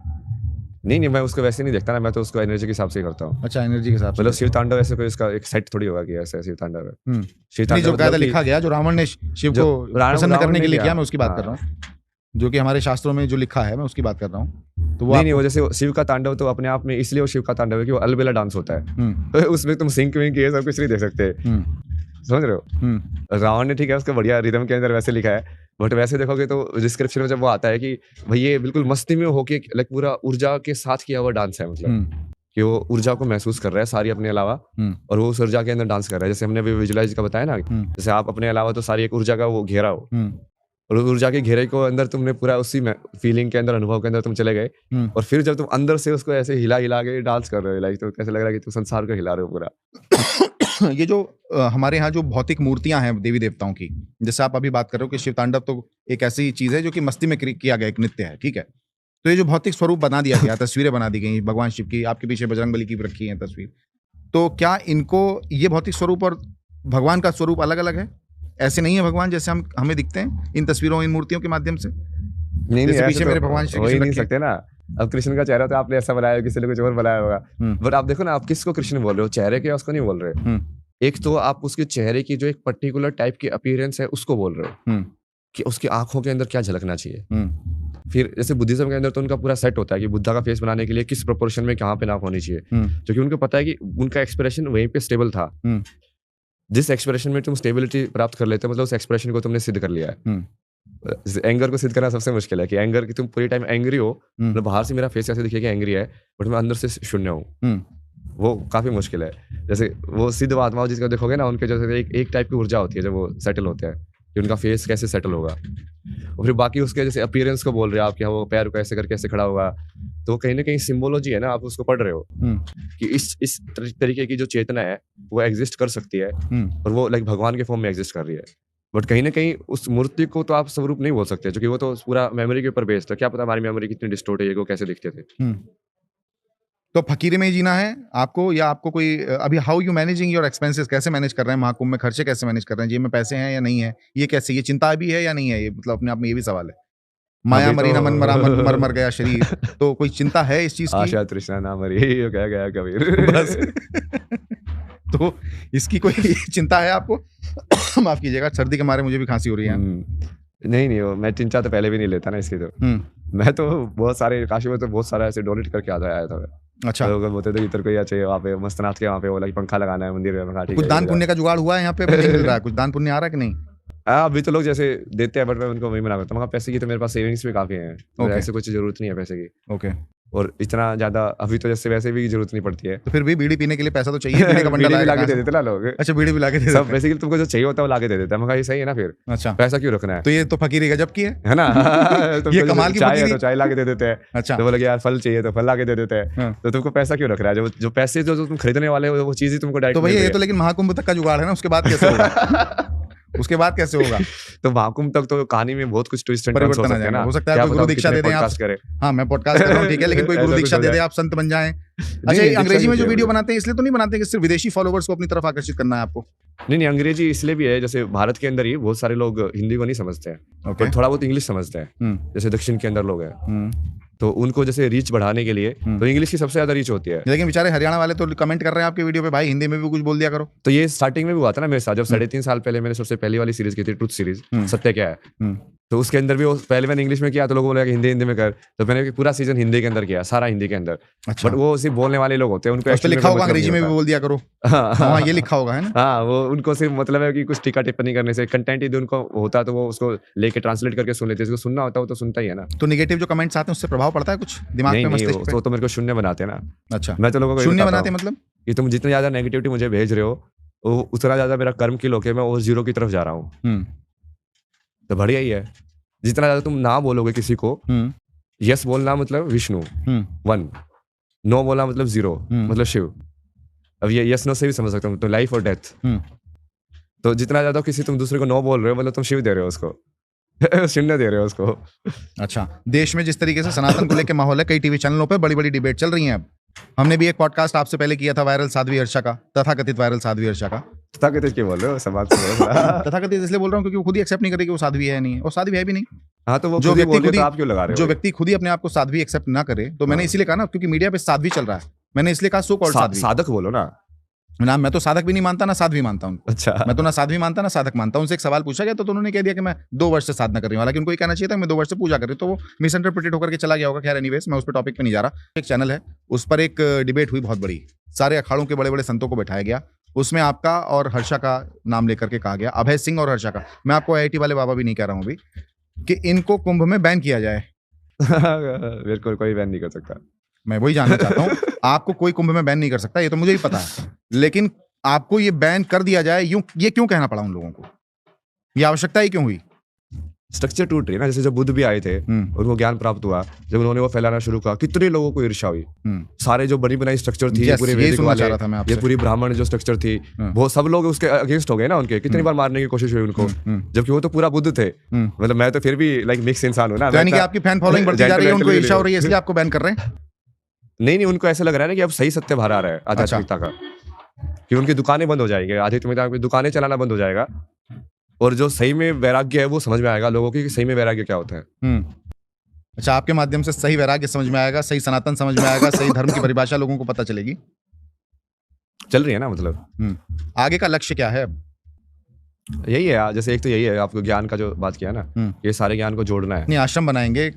नहीं मैं उसको वैसे नहीं देखता ना, मैं तो उसको एनर्जी के हिसाब से ही करता हूँ। अच्छा, एनर्जी के हिसाब से। मतलब शिव तांडव ऐसे कोई इसका एक सेट थोड़ी होगा कि ऐसे शिव तांडव है। शिव नहीं, तांडव जो मतलब कायदा कि लिखा गया, जो रावण ने शिव जो को रावण प्रसन्न रावण करने ने के लिए किया, किया, मैं उसकी बात कर हाँ। रहा हूँ, जो कि हमारे शास्त्रों में जो लिखा है, मैं उसकी बात कर रहा हूँ। तो वो नहीं वो आपको जैसे शिव का तांडव तो अपने आप में इसलिए वो शिव का तांडव है कि वो अलबेला डांस होता है। हम्म, उसमें तुम सिंक विंक ये सब कुछ नहीं देख सकते, समझ रहे हो। रावण ने ठीक है उसको बढ़िया रिदम के अंदर वैसे लिखा है, बट वैसे देखोगे तो डिस्क्रिप्शन में जब वो आता है कि भाई ये बिल्कुल मस्ती में होके लाइक पूरा ऊर्जा के साथ किया हुआ डांस है, मतलब कि वो ऊर्जा को महसूस कर रहा है सारी अपने अलावा, और वो उस ऊर्जा के अंदर डांस कर रहा है। जैसे हमने अभी विजुअलाइज का बताया ना, जैसे आप अपने अलावा तो सारी एक ऊर्जा का वो घेरा हो, और उस ऊर्जा के घेरे को अंदर तुमने पूरा उसी में फीलिंग के अंदर, अनुभव के अंदर तुम चले गए, और फिर जब तुम अंदर से उसको ऐसे हिला हिला के डांस कर रहे हो, लाइक तो कैसे लग रहा है कि तुम संसार को हिला रहे हो पूरा। ये जो हमारे यहाँ जो भौतिक मूर्तियां हैं देवी देवताओं की, जैसे आप अभी बात कर रहे हो कि शिव तांडव तो एक ऐसी चीज है जो कि मस्ती में किया गया एक नृत्य है, ठीक है। तो ये जो भौतिक स्वरूप बना दिया गया, तस्वीरें बना दी गई भगवान शिव की, आपके पीछे बजरंगबली की रखी है तस्वीर, तो क्या इनको, ये भौतिक स्वरूप और भगवान का स्वरूप अलग अलग है? ऐसे नहीं है भगवान जैसे हमें दिखते हैं इन तस्वीरों, इन मूर्तियों के माध्यम से? नहीं जैसे ऐसे पीछे तो मेरे भगवान श्री हो ही कृष्ण नहीं रखे। सकते ना। अब कृष्ण का चेहरा तो आपने ऐसा बनाया, किसी ने कुछ और बनाया होगा, बट आप देखो ना, आप किसको कृष्ण बोल रहे हो, चेहरे के उसको नहीं बोल रहे। एक तो आप उसके चेहरे की जो एक पर्टिकुलर टाइप की अपीयरेंस है उसको बोल रहे हो, कि उसकी आंखों के अंदर क्या झलकना चाहिए। फिर जैसे बुद्धिज्म के अंदर तो उनका पूरा सेट होता है कि बुद्धा का फेस बनाने के लिए किस प्रोपोर्शन में कहाँ पे नाक होनी चाहिए, क्योंकि उनको पता है कि उनका एक्सप्रेशन वहीं पे स्टेबल था। जिस एक्सप्रेशन में तुम स्टेबिलिटी प्राप्त कर लेते हो, मतलब उस एक्सप्रेशन को तुमने सिद्ध कर लिया है। एंगर को सिद्ध करना सबसे मुश्किल है, कि एंगर की तुम पूरी टाइम एंग्री हो, मतलब बाहर से मेरा फेस ऐसे दिखे कि एंग्री है, बट मैं अंदर से शून्य हूँ, वो काफी मुश्किल है। जैसे वो सिद्ध आत्माओं जिसको देखोगे ना, उनके जैसे एक टाइप की ऊर्जा होती है जब वो सेटल होते हैं, कि उनका फेस कैसे सेटल होगा। और फिर बाकी उसके जैसे अपीयरेंस को बोल रहे हैं आप, कि वो पैर को ऐसे करके ऐसे खड़ा होगा, तो कहीं ना कहीं सिंबोलॉजी है ना, आप उसको पढ़ रहे हो कि इस तरीके की जो चेतना है वो एग्जिस्ट कर सकती है, और वो लाइक भगवान के फॉर्म में एग्जिस्ट कर रही है। बट कहीं ना कहीं उस मूर्ति को तो आप स्वरूप नहीं बोल सकते, क्योंकि वो तो पूरा मेमोरी के ऊपर बेस्ड है। क्या पता हमारी मेमोरी कितनी डिस्टोर्ट है, वो कैसे दिखते थे। तो फकीरी में ही जीना है आपको, या आपको कोई अभी how you managing your expenses, कैसे मैनेज कर रहे हैं महाकुंभ में, खर्चे कैसे मैनेज कर रहे हैं, जेब में पैसे हैं या नहीं है, ये कैसे, ये चिंता भी है या नहीं है, ये मतलब अपने आप में ये भी सवाल है। माया अभी मरी ना मन मरा, तो मर गया शरीर, तो कोई चिंता है इस चीज की? आशा तृष्णा ना मरी, ये कह गया कबीर। बस। तो इसकी कोई चिंता है आपको? माफ कीजिएगा, सर्दी के मारे मुझे भी खांसी हो रही है। नहीं वो मैं चिंता तो पहले भी नहीं लेता ना इसकी, तो मैं तो बहुत सारे काशी में तो बहुत सारा ऐसे डोनेट करके आया था। अच्छा, लोग बोलते थे इधर कोई चाहिए, वहाँ पे मस्तनाथ के वहाँ पे बोला कि पंखा लगाना है मंदिर में, ठीक कुछ है, दान पुण्य का जुगाड़ हुआ है यहाँ पे? अभी नहीं मिल रहा है कुछ दान पुण्य, आ रहा है कि नहीं? अभी तो लोग जैसे देते हैं, बट मैं उनको वही मना करता हूँ, पैसे की तो मेरे पास सेविंग्स भी काफी है, ऐसे कुछ जरूरत नहीं है पैसे की। ओके। और इतना ज्यादा अभी तो जैसे वैसे भी जरूरत नहीं पड़ती है। तो फिर भी बीड़ी पीने के लिए पैसा तो चाहिए, बीड़ी का बंडल बीड़ी भी लाएगा लाके कहाँ दे से? देते ना लोग। अच्छा, बीड़ी भी लाके दे सब देते हैं। बेसिकली तुमको जो चाहिए होता है वो लाके दे देता है। मैं कहा ये सही है ना, फिर अच्छा, पैसा क्यों रखना है। तो ये तो फकीरी गजब की है ना। ये कमाल की चाय है फकीरी। तो चाय लाके दे देते हैं। अच्छा, तो बोले कि यार फल चाहिए तो फल लाके दे देते हैं। तो तुमको पैसा क्यों रख रहा है, जो पैसे जो तुम खरीदने वाले हो वो चीज ही तुमको डायरेक्ट। तो भैया ये तो लेकिन महाकुंभ तक का जुगाड़ है ना, उसके बाद कैसे होगा? उसके बाद कैसे होगा? तो महाकुंभ तक तो कहानी में बहुत कुछ ट्विस्ट एंड टर्न्स हो सकते हैं ना। हो सकता है कोई गुरु दीक्षा दे दें आप। हाँ, मैं पॉडकास्ट कर रहा हूँ, ठीक है, लेकिन कोई गुरु दीक्षा दे दे, आप संत बन जाएं। अच्छा, ये अंग्रेजी में जो वीडियो बनाते हैं इसलिए तो नहीं बनाते कि सिर्फ विदेशी फॉलोवर्स को अपनी तरफ आकर्षित करना है आपको? नहीं अंग्रेजी इसलिए भी है, जैसे भारत के अंदर ही बहुत सारे लोग हिंदी को नहीं समझते हैं, ओके, थोड़ा बहुत इंग्लिश समझते हैं। जैसे दक्षिण के अंदर लोग हैं, तो उनको जैसे रीच बढ़ाने के लिए तो इंग्लिश की सबसे ज्यादा रीच होती है। लेकिन बेचारे हरियाणा वाले तो कमेंट कर रहे हैं आपके वीडियो पे, भाई हिंदी में भी कुछ बोल दिया करो। तो ये स्टार्टिंग में भी हुआ था ना मेरे साथ, जब 3.5 साल पहले मैंने सबसे पहली वाली सीरीज की थी, ट्रुथ सीरीज, सत्य क्या है। तो उसके अंदर भी वो पहले मैंने इंग्लिश में किया, तो लोगों बोला कि हिंदी में कर, तो मैंने पूरा सीजन हिंदी के अंदर किया, सारा हिंदी के अंदर। अच्छा, बट वो सिर्फ बोलने वाले लोग होते हैं, उनको एक्चुअली लिखा होगा अंग्रेजी में भी बोल दिया करो। हाँ, ये लिखा होगा, है ना। हाँ, वो उनको सिर्फ मतलब है कि कुछ टीका टिप्पणी करने से, कंटेंट यदि उनको होता तो वो उसको लेके ट्रांसलेट करके सुन लेते, जिसको सुनना होता है वो तो सुनता ही है ना। तो नेगेटिव जो कमेंट्स आते हैं उससे प्रभाव पड़ता है कुछ दिमाग पे, मस्तिष्क पे? तो मेरे को शून्य बनाते हैं ना। अच्छा, मैं तो लोगों को शून्य बनाते मतलब कि तुम जितनी ज्यादा नेगेटिविटी मुझे भेज रहे हो उतना ज्यादा मेरा कर्म की लोके मैं वो जीरो की तरफ जा रहा हूँ। तो बढ़िया ही है, जितना ज्यादा तुम ना बोलोगे किसी को, यस बोलना मतलब विष्णु 1, नो बोलना मतलब 0 मतलब शिव। अब ये यस नो से भी समझ सकता हूँ, तो लाइफ और डेथ। तो जितना ज्यादा किसी तुम दूसरे को नो बोल रहे हो मतलब तुम शिव दे रहे हो उसको, शून्य दे रहे हो उसको। अच्छा, देश में जिस तरीके से सनातन को लेकर माहौल है, कई टीवी चैनलों पे बड़ी बड़ी डिबेट चल रही है। अब हमने भी एक पॉडकास्ट आपसे पहले किया था, वायरल साध्वी हर्षा का, तथाकथित वायरल साध्वी हर्षा का। तथाकथित क्यों बोल रहे हो, समाज से बोल रहे हो। तथाकथित इसलिए बोल रहा हूँ क्योंकि वो खुद ही एक्सेप्ट नहीं कर रही कि वो साध्वी है नहीं, और साध्वी है भी नहीं। हाँ, तो वो जो खुद ही व्यक्ति बोल रहे खुद तो ही आप क्यों लगा रहे जो हो? व्यक्ति खुद ही अपने आप को साध्वी एक्सेप्ट ना करे, तो मैंने हाँ। इसीलिए कहा ना, क्योंकि मीडिया पे साध्वी चल रहा है, मैंने इसलिए कहा सो कॉल्ड साध्वी। साधक बोलो ना। ना मैं तो साधक भी नहीं मानता, ना साध्वी मानता हूँ। अच्छा। मैं तो ना साध्वी मानता ना साधक मानता हूँ। उनसे एक सवाल पूछा गया तो उन्होंने कह दिया कि मैं 2 वर्ष से साधना कर रही हूँ, हालांकि उनको ये कहना चाहिए था मैं 2 वर्ष से पूजा कर रही हूँ, तो वो मिसइंटरप्रेटेड होकर के चला गया होगा। खैर एनीवेज, मैं उस पर टॉपिक पे नहीं जा रहा। एक चैनल है, उस पर एक डिबेट हुई बहुत बड़ी, सारे अखाड़ों के बड़े बड़े संतों को बैठाया गया, उसमें आपका और हर्षा का नाम लेकर के कहा गया, अभय सिंह और हर्षा का। मैं आपको IIT वाले बाबा भी नहीं कह रहा हूँ अभी कि इनको कुंभ में बैन किया जाए। बिल्कुल कोई बैन नहीं कर सकता। मैं वही जानना चाहता हूँ, आपको कोई कुंभ में बैन नहीं कर सकता, ये तो मुझे भी पता है, लेकिन आपको ये बैन कर दिया जाए, ये क्यों कहना पड़ा उन लोगों को? ये आवश्यकता ही क्यों हुई? स्ट्रक्चर टूट रही है ना। जैसे जब बुद्ध भी आए थे, उनको ज्ञान प्राप्त हुआ, जब उन्होंने वो फैलाना शुरू किया, कितने लोगों को ईर्ष्या हुई। सारे जो बड़ी बनाई स्ट्रक्चर थी, Yes, पूरे यही वैदिक सुनना वाले, चाह रहा था मैं आपसे। ये पूरी ब्राह्मण जो स्ट्रक्चर थी, वो सब लोग उसके अगेंस्ट हो गए ना उनके। कितनी बार मारने की कोशिश हुई उनको, जबकि वो तो पूरा बुद्ध थे। मतलब मैं तो फिर भी लाइक मिक्स इंसान हूँ ना। यानी कि आपकी फैन फॉलोइंग बढ़ती जा रही है, उनको ईर्ष्या हो रही है, इसलिए आपको बैन कर रहे हैं? नहीं, उनको ऐसा लग रहा है ना कि अब सही सत्य बाहर आ रहा है आध्यात्मिकता का, कि उनकी दुकानें बंद हो जाएंगी, आध्यात्मिकता की दुकानें चलाना बंद हो जाएगा, और जो सही में वैराग्य है वो समझ में आएगा लोगों की कि सही में वैराग्य क्या होता है। अच्छा, आपके माध्यम से सही वैराग्य समझ में आएगा, सही सनातन समझ में आएगा, सही धर्म की परिभाषा लोगों को पता चलेगी। चल रही है ना, मतलब आगे का लक्ष्य क्या है अब? यही है, जैसे एक तो यही है, आपको ज्ञान का जो बात किया ना, ये सारे ज्ञान को जोड़ना है। नहीं, आश्रम बनाएंगे,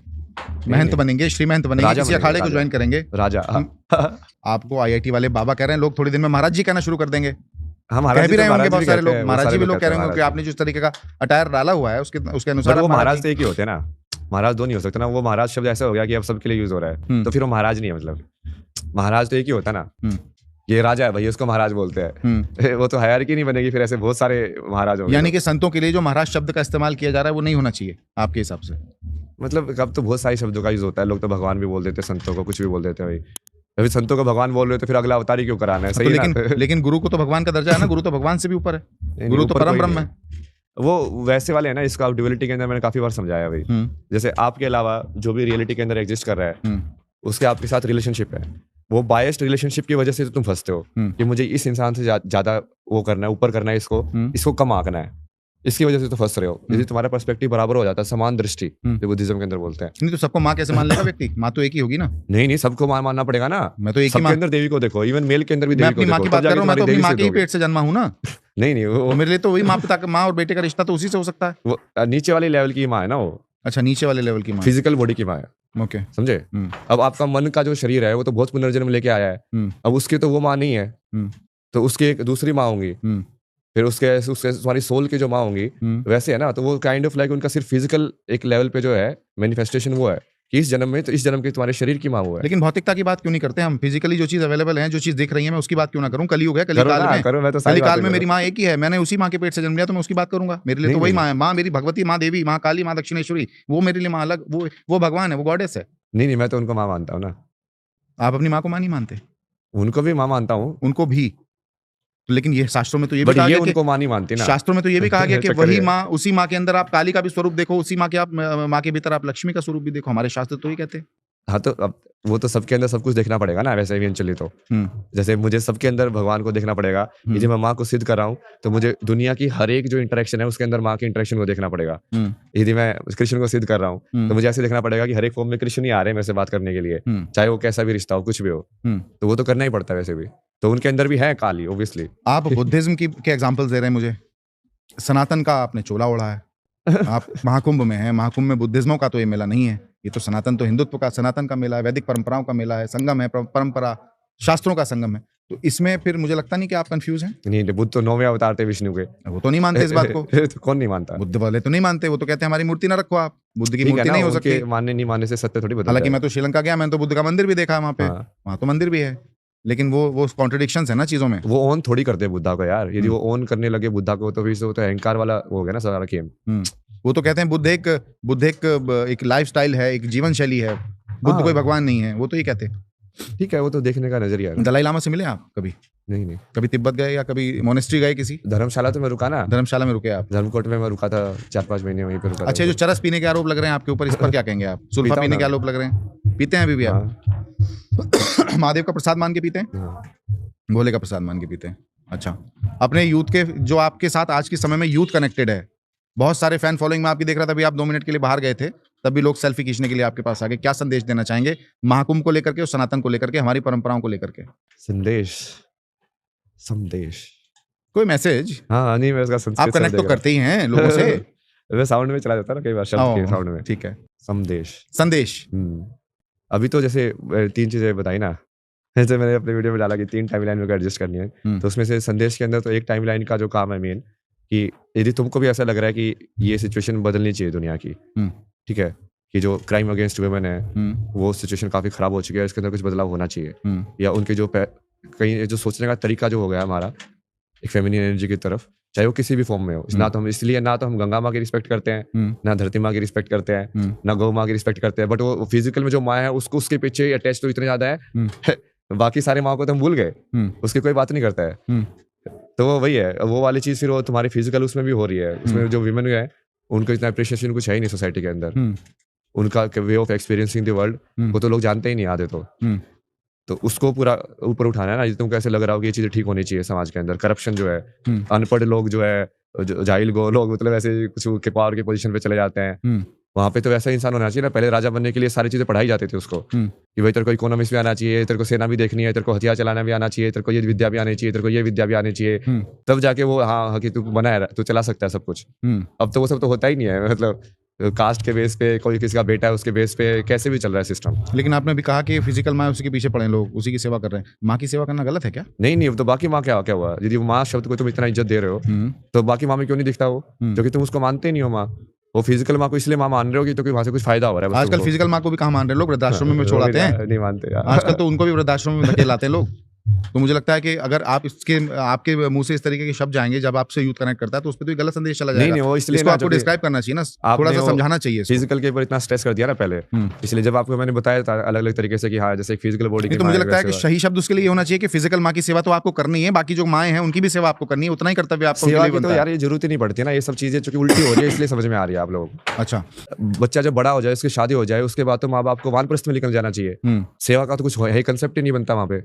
महंत बनेंगे, श्री महंत बनेंगे, किसी अखाड़े को ज्वाइन करेंगे। राजा। आपको IIT वाले बाबा कह रहे हैं, लोग थोड़ी देर में महाराज जी कहना शुरू कर देंगे। हम कह भी रहे होंगे बहुत सारे लोग, महाराज जी भी लोग कह रहे होंगे कि आपने जिस तरीके का अटायर डाला हुआ है उसके अनुसार। वो महाराज तो एक ही होते हैं ना, महाराज दो नहीं हो सकते ना। वो महाराज शब्द ऐसा हो गया कि अब सबके लिए यूज हो रहा है, तो फिर वो महाराज नहीं है। मतलब महाराज तो एक ही होता है ना, ये राजा है भाई, उसको महाराज बोलते हैं। वो तो हायरार्की नहीं बनेगी फिर, ऐसे बहुत सारे महाराज होंगे। यानी कि संतों के लिए जो महाराज शब्द का इस्तेमाल किया जा रहा है वो नहीं होना चाहिए आपके हिसाब से? मतलब अब तो बहुत सारे शब्दों का यूज होता है, लोग तो भगवान भी बोल देते हैं, संतों को कुछ भी बोल देते हैं भाई। अभी संतों को भगवान बोल रहे हो तो फिर अगला अवतार ही क्यों कराना है? सही तो लेकिन गुरु को तो भगवान का दर्जा है ना, गुरु तो भगवान से भी ऊपर है, गुरु तो परम ब्रह्म है। वो वैसे वाले है ना, इसको आप ड्युअलिटी के अंदर मैंने काफी बार समझाया भाई। जैसे आपके अलावा जो भी रियलिटी के अंदर एग्जिस्ट कर रहा है, उसके आपके साथ रिलेशनशिप है, वो बायस्ड रिलेशनशिप की वजह से तो तुम फंसते हो कि मुझे इस इंसान से ज्यादा वो करना है, ऊपर करना है, इसको कम आंकना है, इसकी वजह से तो फंस रहे हो। यदि तुम्हारा पर्सपेक्टिव बराबर हो जाता है, समान दृष्टि जो बुद्धिज्म के अंदर बोलते हैं। नहीं तो सबको माँ कैसे मान लेगा व्यक्ति? माँ तो एक ही होगी ना। नहीं, सबको माँ मानना पड़ेगा ना। मैं तो एक ही सबके अंदर देवी को देखो, इवन मेल के अंदर भी मैं देवी को अपनी माँ देखो। की बात कर रहा हूँ, मैं तो अपनी माँ के ही पेट से जन्मा हूँ ना। नहीं वो मेरे लिए तो वही माँ पिता, माँ और बेटे का रिश्ता तो उसी से हो सकता है। वो नीचे वाले लेवल की माँ है ना वो। अच्छा, नीचे वाले लेवल की माँ, फिजिकल बॉडी की माँ है। ओके, समझे? अब आपका मन का जो शरीर है वो तो बहुत पुनर्जन्म लेके आया है। अब उसकी तो वो माँ नहीं है, तो उसकी एक दूसरी माँ होंगी, फिर उसके तुम्हारी सोल की जो माँ होंगी वैसे है ना। तो वो काइंड ऑफ लाइक उनका सिर्फ फिजिकल एक लेवल पे जो है मैनिफेस्टेशन वो है कि इस जन्म में तो इस जन्म के तुम्हारे शरीर की माँ वो है। लेकिन भौतिकता की बात क्यों नहीं करते हम? फिजिकली जो चीज अवेलेबल है, जो चीज दिख रही है, मैं उसकी बात क्यों ना करूं? कलयुग है, कलिकाल में मेरी माँ एक ही है, मैंने उसी माँ के पेट से जन्म लिया, तो मैं उसकी बात करूंगा। मेरे लिए तो वही माँ है, माँ मेरी भगवती, माँ देवी, माँ काली, माँ दक्षिणेश्वरी, वो मेरे लिए माँ अलग, वो भगवान है, वो गॉडेस है। नहीं, मैं तो उनको माँ मानता हूँ ना। आप अपनी माँ को माँ नहीं मानते? उनको भी माँ मानता हूँ, उनको भी। लेकिन ये शास्त्रों में तो ये भी कहा गया कि उनको माँ नहीं मानती ना। शास्त्रों में तो ये भी कहा गया कि वही माँ, उसी माँ के अंदर आप काली का भी स्वरूप देखो, उसी माँ के आप माँ के भीतर आप लक्ष्मी का स्वरूप भी देखो। हमारे शास्त्र तो ही कहते हैं। हाँ, तो अब वो तो सबके अंदर सब कुछ देखना पड़ेगा ना वैसे इवेंचुअली। तो जैसे मुझे सबके अंदर भगवान को देखना पड़ेगा, यदि मैं माँ को सिद्ध कर रहा हूँ तो मुझे दुनिया की हर एक जो इंटरेक्शन है उसके अंदर माँ के इंटरेक्शन को देखना पड़ेगा। यदि मैं कृष्ण को सिद्ध कर रहा हूँ तो मुझे ऐसे देखना पड़ेगा कि हर एक फॉर्म में कृष्ण ही आ रहे हैं मेरे से बात करने के लिए, चाहे वो कैसा भी रिश्ता हो, कुछ भी हो। तो वो तो करना ही पड़ता है वैसे भी। तो उनके अंदर भी है काली, ऑब्वियसली। आप बुद्धिज्म के एग्जाम्पल्स दे रहे हैं मुझे। सनातन का आपने चोला ओढ़ा है, आप महाकुंभ में हैं। महाकुंभ में बुद्धिज्मों का तो ये मेला नहीं है, ये तो सनातन, तो हिंदुत्व का, सनातन का मेला है, वैदिक परंपराओं का मेला है, संगम है, परंपरा शास्त्रों का संगम है। तो इसमें फिर मुझे लगता नहीं कि आप कंफ्यूज हैं। नहीं, बुद्ध तो 9वें अवतार थे विष्णु के। वो तो नहीं मानते इस बात को। तो कौन नहीं मानता? बुद्ध वाले तो नहीं मानते, वो तो कहते हैं हमारी मूर्ति ना रखो, आप बुद्ध की मूर्ति नहीं हो सकती। मानने नहीं मानने से सत्य थोड़ी बदलता है। हालांकि मैं तो श्रीलंका गया, मैंने तो बुद्ध का मंदिर भी देखा वहाँ पे, वहाँ तो मंदिर भी है, लेकिन वो कॉन्ट्रडिक्शंस है ना चीजों में। वो ओन थोड़ी करते हैं बुद्धा को यार। यदि वो ओन करने लगे बुद्धा को तो फिर तो अहंकार वाला हो गया ना सारा गेम। वो तो कहते हैं बुद्ध एक लाइफस्टाइल है, एक जीवन शैली है, बुद्ध कोई भगवान नहीं है, वो तो ये कहते हैं। ठीक है, वो तो देखने का नजरिया है। दलाई लामा से मिले आप कभी? नहीं। कभी तिब्बत गए या कभी मोनेस्ट्री गए? किसी धर्मशाला तो मैं रुका ना। धर्मशाला में रुके आप? धर्मकोट में मैं रुका था 4-5 महीने, वहीं पे रुका। अच्छा, जो चरस पीने के आरोप लग रहे हैं आपके ऊपर, इस पर क्या कहेंगे आप? सुल्फा पीने के आरोप लग रहे हैं, पीते हैं अभी भी आप? महादेव का प्रसाद मान के पीते हैं? भोले का प्रसाद मान के पीते हैं। अच्छा, अपने यूथ के, जो आपके साथ आज के समय में यूथ कनेक्टेड है, बहुत सारे फैन फॉलोइंग में आपकी देख रहा था, अभी आप 2 मिनट के लिए बाहर गए थे, तब भी लोग सेल्फी खींचने के लिए आपके पास आ गए। क्या संदेश देना चाहेंगे महाकुंभ को लेकर के और सनातन को लेकर के, हमारी परंपराओं को लेकर के? संदेश संदेश कोई मैसेज? हाँ नहीं मैं उसका आप संस्कृत कनेक्ट तो करते ही हैं लोगों से। मैं साउंड में चला जाता है ना कई बार, शब्द के ओह, साउंड में। ठीक है। संदेश संदेश। अभी तो जैसे 3 चीजें बताई ना, जैसे मैंने अपने वीडियो में डाला कि 3 टाइमलाइन मेरे को एडजस्ट करनी है, तो उसमें से संदेश के अंदर तो एक टाइमलाइन का जो काम है मेन, कि यदि तुमको भी ऐसा लग रहा है कि ये सिचुएशन बदलनी चाहिए दुनिया की, ठीक है, कि जो क्राइम अगेंस्ट वुमेन है वो सिचुएशन काफी खराब हो चुकी है, इसके अंदर कुछ बदलाव होना चाहिए, या उनके जो कहीं जो सोचने का तरीका जो हो गया हमारा एक फेमिनिन एनर्जी की तरफ, चाहे वो किसी भी फॉर्म में हो, ना तो हम इसलिए ना तो हम गंगा माँ की रिस्पेक्ट करते हैं, ना धरती माँ की रिस्पेक्ट करते हैं, ना गौ माँ की रिस्पेक्ट करते हैं, बट वो फिजिकल में जो माँ है उसको उसके पीछे अटैच तो इतने ज्यादा है बाकी सारे माँ को तो हम भूल गए, उसकी कोई बात नहीं करता है। तो वो वही है, वो वाली चीज फिर वो तुम्हारी फिजिकल उसमें भी हो रही है, उसमें जो विमेन है उनको इतना अप्रिशिएशन कुछ है ही नहीं सोसाइटी के अंदर, उनका way of experiencing the world वो तो लोग जानते ही नहीं आते, तो उसको पूरा ऊपर उठाना है ना। तुमको ऐसे लग रहा हो कि ये चीजें ठीक होनी चाहिए समाज के अंदर, करप्शन जो है, अनपढ़ लोग जो है, जाहिल लोग मतलब ऐसे कुछ के पावर के पोजीशन पे चले जाते हैं, वहाँ पे तो वैसा इंसान होना चाहिए ना। पहले राजा बनने के लिए सारी चीजें पढ़ाई जाती थी उसको, कि भाई तेरे को इकोनॉमिक्स भी आना चाहिए, तेरे को सेना भी देखनी है, तेरे को हथियार चलाना भी आना चाहिए, तेरे को ये विद्या भी आनी चाहिए, तेरे को ये विद्या भी आनी चाहिए, तब जाके वो हाँ कि तू बना है, तू चला सकता है सब कुछ। अब तो वो सब तो होता ही नहीं है, मतलब कास्ट के बेस पे कोई किसी का बेटा है उसके बेस पे कैसे भी चल रहा है सिस्टम। लेकिन आपने भी कहा कि फिजिकल माँ उसी के पीछे पड़े लोग, उसी की सेवा कर रहे हैं, माँ की सेवा करना गलत है क्या? नहीं तो बाकी माँ क्या हुआ, यदि माँ शब्द को तुम इतना इज्जत दे रहे हो तो बाकी माँ में क्यों नहीं दिखता वो, क्योंकि तुम उसको मानते नहीं हो माँ। वो फिजिकल माँ को इसलिए माँ मान रहे हो कि तो वहां से कुछ फायदा हो रहा है। आजकल फिजिकल माँ को भी कहाँ मान रहे हैं लोग, वृद्धाश्रम में छोड़ आते हैं, नहीं मानते आजकल तो उनको भी वृद्धाश्रम में धकेल आते हैं लोग। तो मुझे लगता है कि अगर आप इसके आपके मुंह से इस तरीके के शब्द जाएंगे जब आपसे यूथ कनेक्ट करता है, तो उस पर तो गलत संदेश चला जाएगा। नहीं वो इसलिए इसको आपको डिस्क्राइब करना चाहिए ना, थोड़ा सा समझाना चाहिए। फिजिकल के ऊपर इतना स्ट्रेस कर दिया ना पहले, इसलिए जब आपको मैंने बताया था अलग अलग तरीके से कि हाँ जैसे फिजिकल बॉडी की, तो मुझे लगता है कि सही शब्द उसके लिए होना चाहिए कि फिजिकल माँ की सेवा तो आपको करनी है, बाकी जो माएँ हैं उनकी भी सेवा आपको करनी है, उतना ही कर्तव्य आपको सेवा की तो यार ये जरूरत ही नहीं पड़ती ना, ये सब चीजें चूंकि उल्टी हो रही है इसलिए समझ में आ रही है आप लोग। अच्छा, बच्चा जब बड़ा हो जाए, उसकी शादी हो जाए, उसके बाद तो माँ बाप को वानप्रस्थ में निकल जाना चाहिए, सेवा का तो कुछ है कंसेप्ट ही नहीं बनता वहाँ पे।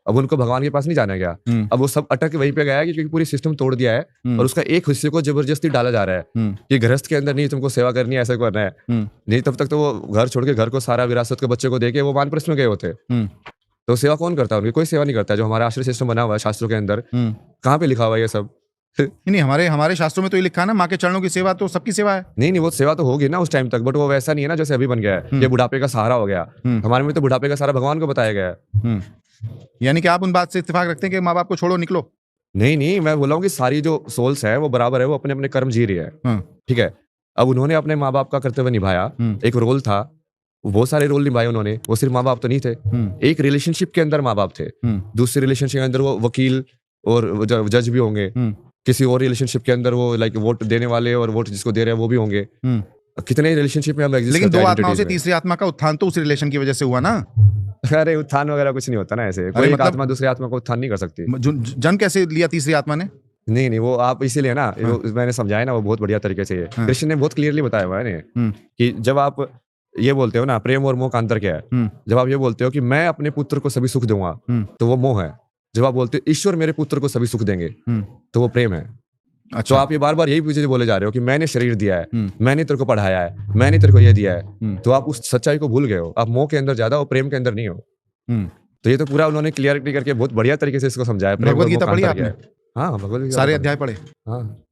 अब उनको भगवान के पास नहीं जाना गया, अब वो सब अटक वहीं पे गया है क्योंकि पूरी सिस्टम तोड़ दिया है और उसका एक हिस्से को जबरदस्ती डाला जा रहा है कि गृहस्थ के अंदर नहीं तुमको सेवा करनी है, ऐसा करना है नहीं, तब तक तो वो घर छोड़ के घर को सारा विरासत के बच्चे को देके वो वानप्रस्थ में गए होते। तो सेवा कौन करता है? उनकी कोई सेवा नहीं करता। जो हमारा आश्रय सिस्टम बना हुआ है शास्त्रों के अंदर, कहाँ पे लिखा हुआ है ये सब? नहीं, हमारे शास्त्रों में तो ये लिखा है ना, माँ के चरणों की सेवा तो सबकी सेवा है। नहीं वो सेवा तो होगी ना उस टाइम तक, बट वो वैसा नहीं है ना जैसे अभी बन गया है, ये बुढ़ापे का सहारा हो गया। हमारे में तो बुढ़ापे का सहारा भगवान को बताया गया है। यानी कि आप उन बात से इत्तेफाक रखते हैं कि माँ बाप को छोड़ो निकलो? नहीं मैं बोला हूँ कि सारी जो सोल्स है वो बराबर है, वो अपने अपने कर्म जी रही है, ठीक है। अब उन्होंने अपने माँ बाप का कर्तव्य निभाया, एक रोल था, बहुत सारे रोल निभाए उन्होंने, वो सिर्फ माँ बाप तो नहीं थे। एक रिलेशनशिप के अंदर माँ बाप थे, दूसरे रिलेशनशिप के अंदर वो वकील और जज भी होंगे, किसी और रिलेशनशिप के अंदर वो लाइक वोट देने वाले और वोट जिसको दे रहे हैं वो भी होंगे। कितने रिलेशनशिप में हम एग्जिस्ट करते हैं। लेकिन दो आत्माओं से तीसरी आत्मा का उत्थान तो उस रिलेशन की वजह से हुआ ना। अरे उत्थान वगैरह कुछ नहीं होता ना ऐसे, कोई एक आत्मा दूसरी आत्मा को उत्थान नहीं कर सकती। जन्म कैसे लिया तीसरी आत्मा ने? नहीं वो आप इसीलिए ना, मैंने समझाया ना वो बहुत बढ़िया तरीके से, कृष्ण ने बहुत क्लियरली बताया हुआ है कि जब आप ये बोलते हो ना प्रेम और मोह का अंतर क्या है, जब आप ये बोलते हो कि मैं अपने पुत्र को सभी सुख दूंगा तो वो मोह है, जब आप बोलते हो ईश्वर मेरे पुत्र को सभी सुख देंगे तो वो प्रेम है। अच्छा। तो आप ये बार बार यही पीछे बोले जा रहे हो कि मैंने शरीर दिया है, मैंने तेरे को पढ़ाया है, मैंने तेरे को ये दिया है, तो आप उस सच्चाई को भूल गए हो। आप मोह के अंदर ज्यादा हो, प्रेम के अंदर नहीं हो। तो ये तो पूरा उन्होंने क्लियरिटी करके बहुत बढ़िया तरीके से इसको समझाया। भगवद गीता पढ़ी आपने? हाँ भगवद गीता सारे अध्याय पढ़े? हाँ।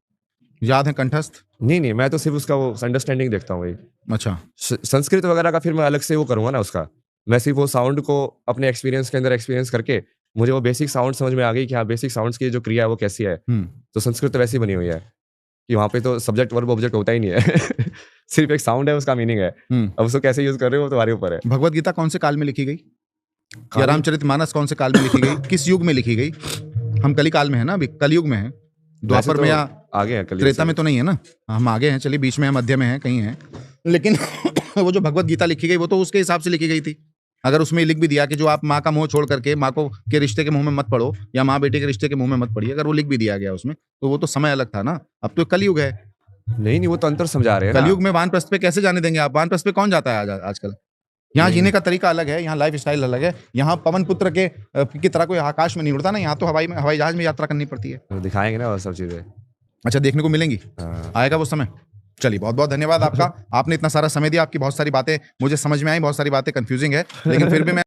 याद है कंठस्थ? नहीं मैं तो सिर्फ उसका वो अंडरस्टैंडिंग देखता हूँ। अच्छा। संस्कृत वगैरह का फिर मैं अलग से वो करूंगा ना उसका, मैं सिर्फ वो साउंड को अपने एक्सपीरियंस के अंदर एक्सपीरियंस करके मुझे वो बेसिक साउंड समझ में आ गई कि हाँ बेसिक साउंड्स की जो क्रिया है वो कैसी है। तो संस्कृत तो वैसी बनी हुई है कि वहाँ पे तो सब्जेक्ट वर्ब ऑब्जेक्ट होता ही नहीं है सिर्फ एक साउंड है, उसका मीनिंग है। अब उसको कैसे यूज कर रहे हो वो तुम्हारे ऊपर है। भगवद गीता कौन से काल में लिखी गई, या रामचरितमानस कौन से काल में लिखी गई, किस युग में लिखी गई? हम कली काल में है ना, अभी कलयुग में है, द्वापर में या आगे है, त्रेता में तो नहीं है ना, हम आगे हैं, चलिए बीच में है, मध्य में है, कहीं है। लेकिन वो जो भगवद गीता लिखी गई वो तो उसके हिसाब से लिखी गई थी। अगर उसमें लिख भी दिया कि जो आप माँ का मुंह छोड़ करके माँ को के रिश्ते के मुंह में मत पड़ो, या माँ बेटे के रिश्ते के मुंह में मत पड़िए, अगर वो लिख भी दिया गया उसमें, तो वो तो समय अलग था ना। अब तो कलयुग है। नहीं वो तो अंतर समझा रहे हैं। कलयुग में वानप्रस्थ पे कैसे जाने देंगे आप? वानप्रस्थ पे कौन जाता है आजकल? यहाँ जीने का तरीका अलग है, यहाँ लाइफ स्टाइल अलग है। यहाँ पवन पुत्र की तरह कोई आकाश में नहीं उड़ता ना, यहाँ तो हवाई जहाज में यात्रा करनी पड़ती है। दिखाएंगे ना वो सब चीजें। अच्छा, देखने को मिलेंगी, हाँ। आएगा वो समय। चलिए, बहुत बहुत धन्यवाद आपका, आपने इतना सारा समय दिया, आपकी बहुत सारी बातें मुझे समझ में आई, बहुत सारी बातें कंफ्यूजिंग है, लेकिन फिर भी मैं